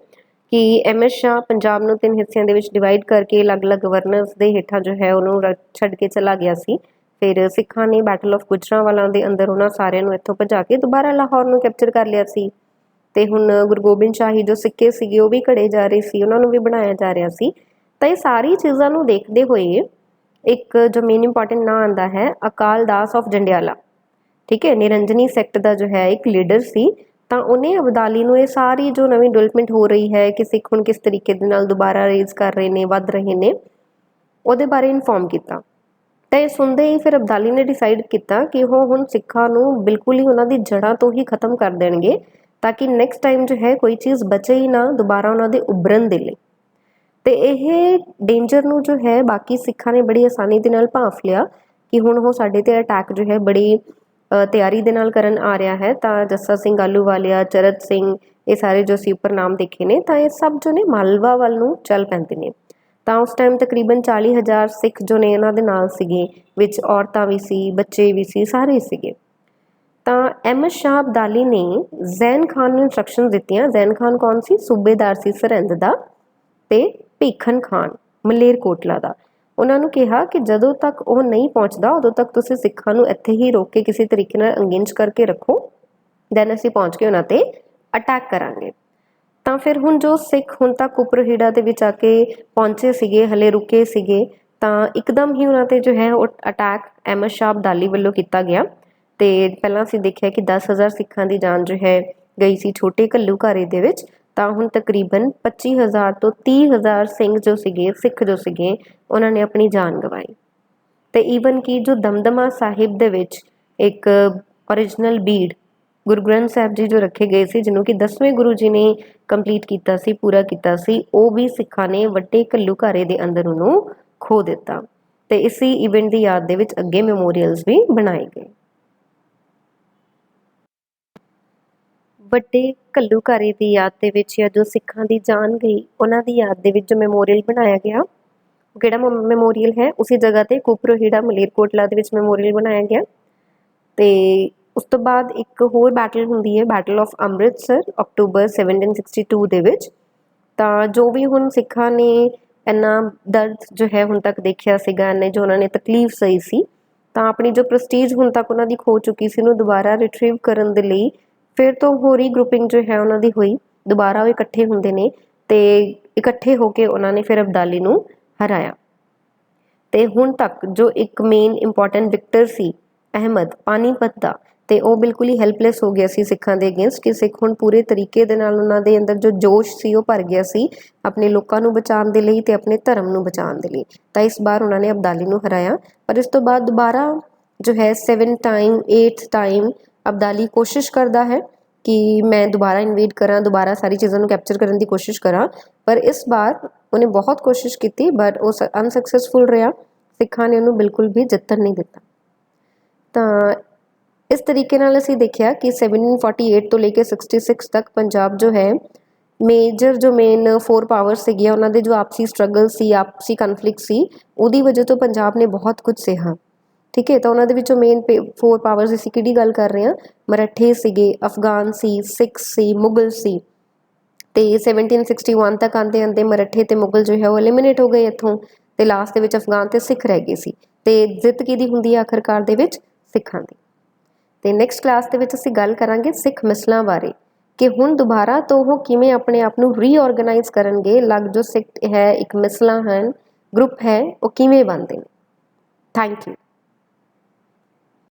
Speaker 1: कि अहमद शाह पंजाब नूं 3 हिस्सिਆਂ ਦੇ ਵਿੱਚ डिवाइड करके अलग-अलग गवर्नर्स ਦੇ ਹੇਠਾਂ जो है ਉਹਨੂੰ ਛੱਡ ਕੇ ਚਲਾ ਗਿਆ ਸੀ। ਫਿਰ ਸਿੱਖਾਂ ਨੇ बैटल ऑफ गुजरांवाला ਦੇ ਅੰਦਰ ਉਹਨਾਂ ਸਾਰਿਆਂ ਨੂੰ ਇੱਥੋਂ ਭਜਾ ਕੇ ਦੁਬਾਰਾ ਲਾਹੌਰ ਨੂੰ ਕੈਪਚਰ ਕਰ ਲਿਆ ਸੀ। ਤੇ ਹੁਣ ਗੁਰੂ ਗੋਬਿੰਦ ਸ਼ਾਹੀ ਜੋ ਸਿੱਕੇ ਸੀਗੇ ਉਹ ਵੀ ਘੜੇ ਜਾ ਰਹੇ ਸੀ, ਉਹਨਾਂ ਨੂੰ ਵੀ ਬਣਾਇਆ ਜਾ ਰਿਹਾ ਸੀ। ਤਾਂ ਇਹ ਸਾਰੀ ਚੀਜ਼ਾਂ ਨੂੰ ਦੇਖਦੇ ਹੋਏ एक जो मेन इंपॉर्टेंट ना आता है अकाल दास ऑफ जंडियाला। ठीक है, निरंजनी सैक्ट का जो है एक लीडर सी, तो उन्हें अबदाली नूं ये सारी जो नवीं डेवलपमेंट हो रही है कि सिख हुण किस तरीके दे नाल दोबारा रेज कर रहे हैं, वध रहे हैं, ਉਹਦੇ ਬਾਰੇ ਇਨਫੋਰਮ ਕੀਤਾ। ਤਾਂ ਇਹ ਸੁਣਦੇ ਹੀ ਫਿਰ ਅਬਦਾਲੀ ਨੇ ਡਿਸਾਈਡ ਕੀਤਾ ਕਿ ਉਹ ਹੁਣ ਸਿੱਖਾਂ ਨੂੰ ਬਿਲਕੁਲ ਹੀ ਉਹਨਾਂ ਦੀ ਜੜ੍ਹਾਂ ਤੋਂ ਹੀ ਖਤਮ ਕਰ ਦੇਣਗੇ, ਤਾਂ ਕਿ ਨੈਕਸਟ ਟਾਈਮ ਜੋ ਹੈ ਕੋਈ ਚੀਜ਼ ਬਚੇ ਹੀ ਨਾ ਦੁਬਾਰਾ ਉਹਨਾਂ ਦੇ ਉਭਰਨ ਦੇ ਲਈ। ਤੇ ਇਹ ਡੇਂਜਰ ਨੂੰ ਜੋ ਹੈ ਬਾਕੀ ਸਿੱਖਾਂ ਨੇ ਬੜੀ ਆਸਾਨੀ ਦੇ ਨਾਲ ਭਾਂਫ ਲਿਆ ਕਿ ਹੁਣ ਉਹ ਸਾਡੇ ਤੇ ਅਟੈਕ ਜੋ ਹੈ ਬੜੀ ਤਿਆਰੀ ਦੇ ਨਾਲ ਕਰਨ ਆ ਰਿਹਾ ਹੈ। ਤਾਂ ਜੱਸਾ ਸਿੰਘ ਆਹਲੂਵਾਲੀਆ, ਚਰਤ ਸਿੰਘ, ਇਹ ਸਾਰੇ ਜੋ ਅਸੀਂ ਉੱਪਰ ਨਾਮ ਦੇਖੇ ਨੇ, ਤਾਂ ਇਹ ਸਭ ਜੋ ਨੇ ਮਾਲਵਾ ਵੱਲ ਨੂੰ ਚੱਲ ਪੈਂਦੇ ਨੇ। ਤਾਂ ਉਸ ਟਾਈਮ ਤਕਰੀਬਨ 40,000 ਸਿੱਖ ਜੋ ਨੇ ਇਹਨਾਂ ਦੇ ਨਾਲ ਸੀਗੇ, ਵਿੱਚ ਔਰਤਾਂ ਵੀ ਸੀ, ਬੱਚੇ ਵੀ ਸੀ, ਸਾਰੇ ਸੀਗੇ। ਤਾਂ ਅਹਿਮਦ ਸ਼ਾਹ ਅਬਦਾਲੀ ਨੇ ਜ਼ੈਨ ਖਾਨ ਨੂੰ ਇੰਸਟਰਕਸ਼ਨ ਦਿੱਤੀਆਂ। ਜ਼ੈਨ ਖਾਨ ਕੌਣ ਸੀ? ਸੂਬੇਦਾਰ ਸੀ ਸਰਹਿੰਦ ਦਾ, ਤੇ ਭੀਖਨ ਖਾਨ ਮਲੇਰਕੋਟਲਾ ਦਾ। ਉਹਨਾਂ ਨੂੰ ਕਿਹਾ ਕਿ ਜਦੋਂ ਤੱਕ ਉਹ ਨਹੀਂ ਪਹੁੰਚਦਾ ਉਦੋਂ ਤੱਕ ਤੁਸੀਂ ਸਿੱਖਾਂ ਨੂੰ ਇੱਥੇ ਹੀ ਰੋਕ ਕੇ ਕਿਸੇ ਤਰੀਕੇ ਨਾਲ ਅੰਗੇਜ ਕਰਕੇ ਰੱਖੋ, ਦੈਨ ਅਸੀਂ ਪਹੁੰਚ ਕੇ ਉਹਨਾਂ ਤੇ ਅਟੈਕ ਕਰਾਂਗੇ। ਤਾਂ ਫਿਰ ਹੁਣ ਜੋ ਸਿੱਖ ਹੁਣ ਤੱਕ ਕੁਪਰਹੀੜਾ ਦੇ ਵਿੱਚ ਆ ਕੇ ਪਹੁੰਚੇ ਸੀਗੇ, ਹਲੇ ਰੁਕੇ ਸੀਗੇ, ਤਾਂ ਇੱਕਦਮ ਹੀ ਉਹਨਾਂ ਤੇ ਜੋ ਹੈ ਉਹ ਅਟੈਕ ਅਹਿਮਦ ਸ਼ਾਹ ਅਬਦਾਲੀ ਵੱਲੋਂ ਕੀਤਾ ਗਿਆ। ਤੇ ਪਹਿਲਾਂ ਅਸੀਂ ਦੇਖਿਆ ਕਿ 10,000 ਸਿੱਖਾਂ ਦੀ ਜਾਨ ਜੋ ਹੈ ਗਈ ਸੀ ਛੋਟੇ ਘੱਲੂਘਾਰੇ ਦੇ ਵਿੱਚ। ਤਾਂ ਹੁਣ ਤਕਰੀਬਨ 25,000 ਤੋਂ 30,000 ਸਿੰਘ ਜੋ ਸੀਗੇ, ਸਿੱਖ ਜੋ ਸੀਗੇ, ਉਹਨਾਂ ਨੇ ਆਪਣੀ ਜਾਨ ਗਵਾਈ। ਤੇ ਈਵਨ ਕਿ ਜੋ ਦਮਦਮਾ ਸਾਹਿਬ ਦੇ ਵਿੱਚ ਇੱਕ ਓਰੀਜਨਲ ਬੀੜ ਗੁਰੂ ਗ੍ਰੰਥ ਸਾਹਿਬ ਜੀ ਜੋ ਰੱਖੇ ਗਏ ਸੀ, ਜਿਹਨੂੰ ਕਿ 10ਵੇਂ ਗੁਰੂ ਜੀ ਨੇ ਕੰਪਲੀਟ ਕੀਤਾ ਸੀ, ਪੂਰਾ ਕੀਤਾ ਸੀ, ਉਹ ਵੀ ਸਿੱਖਾਂ ਨੇ ਵੱਡੇ ਘੱਲੂਘਾਰੇ ਦੇ ਅੰਦਰ ਉਹਨੂੰ ਖੋ ਦਿੱਤਾ। ਤੇ ਇਸੇ ਇਵੈਂਟ ਦੀ ਯਾਦ ਦੇ ਵਿੱਚ ਅੱਗੇ ਮੈਮੋਰੀਅਲਸ ਵੀ ਬਣਾਏ ਗਏ। ਵੱਡੇ ਘੱਲੂਘਾਰੇ ਦੀ ਯਾਦ ਦੇ ਵਿੱਚ ਜਾਂ ਜੋ ਸਿੱਖਾਂ ਦੀ ਜਾਨ ਗਈ ਉਹਨਾਂ ਦੀ ਯਾਦ ਦੇ ਵਿੱਚ ਜੋ ਮੈਮੋਰੀਅਲ ਬਣਾਇਆ ਗਿਆ, ਕਿਹੜਾ ਮੈਮੋਰੀਅਲ ਹੈ? ਉਸੇ ਜਗ੍ਹਾ ਤੇ ਕੁਪਰਹੀੜਾ ਮਲੇਰਕੋਟਲਾ ਦੇ ਵਿੱਚ ਮੈਮੋਰੀਅਲ ਬਣਾਇਆ ਗਿਆ। ਤੇ ਉਸ ਤੋਂ ਬਾਅਦ ਇੱਕ ਹੋਰ ਬੈਟਲ ਹੁੰਦੀ ਹੈ, ਬੈਟਲ ਆਫ ਅੰਮ੍ਰਿਤਸਰ, ਅਕਤੂਬਰ 1762 ਦੇ ਵਿੱਚ। ਤਾਂ ਜੋ ਵੀ ਹੁਣ ਸਿੱਖਾਂ ਨੇ ਇੰਨਾ ਦਰਦ ਜੋ ਹੈ ਹੁਣ ਤੱਕ ਦੇਖਿਆ ਸੀਗਾ, ਇੰਨੇ ਜੋ ਉਹਨਾਂ ਨੇ ਤਕਲੀਫ ਸਹੀ ਸੀ, ਤਾਂ ਆਪਣੀ ਜੋ ਪ੍ਰਸਟੀਜ ਹੁਣ ਤੱਕ ਉਹਨਾਂ ਦੀ ਖੋ ਚੁੱਕੀ ਸੀ ਉਹਨੂੰ ਦੁਬਾਰਾ ਰਿਟਰੀਵ ਕਰਨ ਦੇ ਲਈ ਫਿਰ ਤੋਂ ਹੋਰ ਹੀ ਗਰੁੱਪਿੰਗ ਜੋ ਹੈ ਉਹਨਾਂ ਦੀ ਹੋਈ। ਦੁਬਾਰਾ ਉਹ ਇਕੱਠੇ ਹੁੰਦੇ ਨੇ ਤੇ ਇਕੱਠੇ ਹੋ ਕੇ ਉਹਨਾਂ ਨੇ ਫਿਰ ਅਬਦਾਲੀ ਨੂੰ ਹਰਾਇਆ। ਤੇ ਹੁਣ ਤੱਕ ਜੋ ਇੱਕ ਮੇਨ ਇੰਪੋਰਟੈਂਟ ਵਿਕਟਰ ਸੀ ਅਹਿਮਦ ਪਾਨੀਪਤ ਦਾ, ਤੇ ਉਹ ਬਿਲਕੁਲ ਹੀ ਹੈਲਪਲੈਸ ਹੋ ਗਿਆ ਸੀ ਸਿੱਖਾਂ ਦੇ ਅਗੇਂਸਟ, ਕਿ ਸਿੱਖ ਹੁਣ ਪੂਰੇ ਤਰੀਕੇ ਦੇ ਨਾਲ ਉਹਨਾਂ ਦੇ ਅੰਦਰ ਜੋ ਜੋਸ਼ ਸੀ ਉਹ ਭਰ ਗਿਆ ਸੀ ਆਪਣੇ ਲੋਕਾਂ ਨੂੰ ਬਚਾਉਣ ਦੇ ਲਈ ਤੇ ਆਪਣੇ ਧਰਮ ਨੂੰ ਬਚਾਉਣ ਦੇ ਲਈ। ਤਾਂ ਇਸ ਵਾਰ ਉਹਨਾਂ ਨੇ ਅਬਦਾਲੀ ਨੂੰ ਹਰਾਇਆ। ਪਰ ਇਸ ਤੋਂ ਬਾਅਦ ਦੁਬਾਰਾ ਜੋ ਹੈ 7 ਟਾਈਮ 8 ਟਾਈਮ ਅਬਦਾਲੀ ਕੋਸ਼ਿਸ਼ ਕਰਦਾ ਹੈ ਕਿ ਮੈਂ ਦੁਬਾਰਾ ਇਨਵੇਡ ਕਰਾਂ, ਦੁਬਾਰਾ ਸਾਰੀ ਚੀਜ਼ਾਂ ਨੂੰ ਕੈਪਚਰ ਕਰਨ ਦੀ ਕੋਸ਼ਿਸ਼ ਕਰਾਂ। ਪਰ ਇਸ ਵਾਰ ਉਹਨੇ ਬਹੁਤ ਕੋਸ਼ਿਸ਼ ਕੀਤੀ ਬਟ ਉਹ ਅਨਸਕਸੈਸਫੁਲ ਰਿਹਾ। ਸਿੱਖਾਂ ਨੇ ਉਹਨੂੰ ਬਿਲਕੁਲ ਵੀ ਜਿੱਤਣ ਨਹੀਂ ਦਿੱਤਾ। ਤਾਂ ਇਸ ਤਰੀਕੇ ਨਾਲ ਅਸੀਂ ਦੇਖਿਆ ਕਿ 1748 ਤੋਂ ਲੈ ਕੇ 66 ਤੱਕ ਪੰਜਾਬ ਜੋ ਹੈ ਮੇਜਰ ਜੋ ਮੇਨ 4 ਪਾਵਰਸ ਸੀਗੀਆਂ ਉਹਨਾਂ ਦੇ ਜੋ ਆਪਸੀ ਸਟਰਗਲ ਸੀ, ਆਪਸੀ ਕਨਫਲਿਕਟ ਸੀ, ਉਹਦੀ ਵਜ੍ਹਾ ਤੋਂ ਪੰਜਾਬ ਨੇ ਬਹੁਤ ਕੁਝ ਸਹਿਆ। ਠੀਕ ਹੈ, ਤਾਂ ਉਹਨਾਂ ਦੇ ਵਿੱਚੋਂ ਮੇਨ 4 ਪਾਵਰਸ ਅਸੀਂ ਕਿਹੜੀ ਗੱਲ ਕਰ ਰਹੇ ਹਾਂ? ਮਰਾਠੇ ਸੀਗੇ, ਅਫਗਾਨ ਸੀ, ਸਿੱਖ ਸੀ, ਮੁਗਲ ਸੀ। ਤੇ 1761 ਤੱਕ ਆਉਂਦੇ ਆਉਂਦੇ ਮਰਾਠੇ ਤੇ ਮੁਗਲ ਜੋ ਹੈ ਉਹ ਐਲੀਮੀਨੇਟ ਹੋ ਗਏ ਇੱਥੋਂ, ਤੇ ਲਾਸਟ ਦੇ ਵਿੱਚ ਅਫਗਾਨ ਤੇ ਸਿੱਖ ਰਹਿ ਗਏ ਸੀ। ਤੇ ਜਿੱਤ ਕਿਹਦੀ ਹੁੰਦੀ ਹੈ ਆਖਰਕਾਰ ਦੇ ਵਿੱਚ? ਸਿੱਖਾਂ ਦੀ। ਤੇ ਨੈਕਸਟ ਕਲਾਸ ਦੇ ਵਿੱਚ ਅਸੀਂ ਗੱਲ ਕਰਾਂਗੇ ਸਿੱਖ ਮਿਸਲਾਂ ਬਾਰੇ, ਕਿ ਹੁਣ ਦੁਬਾਰਾ ਤੋਂ ਉਹ ਕਿਵੇਂ ਆਪਣੇ ਆਪ ਨੂੰ ਰੀਆਰਗੇਨਾਈਜ਼ ਕਰਨਗੇ। ਅਲੱਗ ਜੋ ਸਿੱਖ ਹੈ, ਇੱਕ ਮਿਸਲਾਂ ਹਨ, ਗਰੁੱਪ ਹੈ, ਉਹ ਕਿਵੇਂ ਬਣਦੇ ਨੇ। Thank you.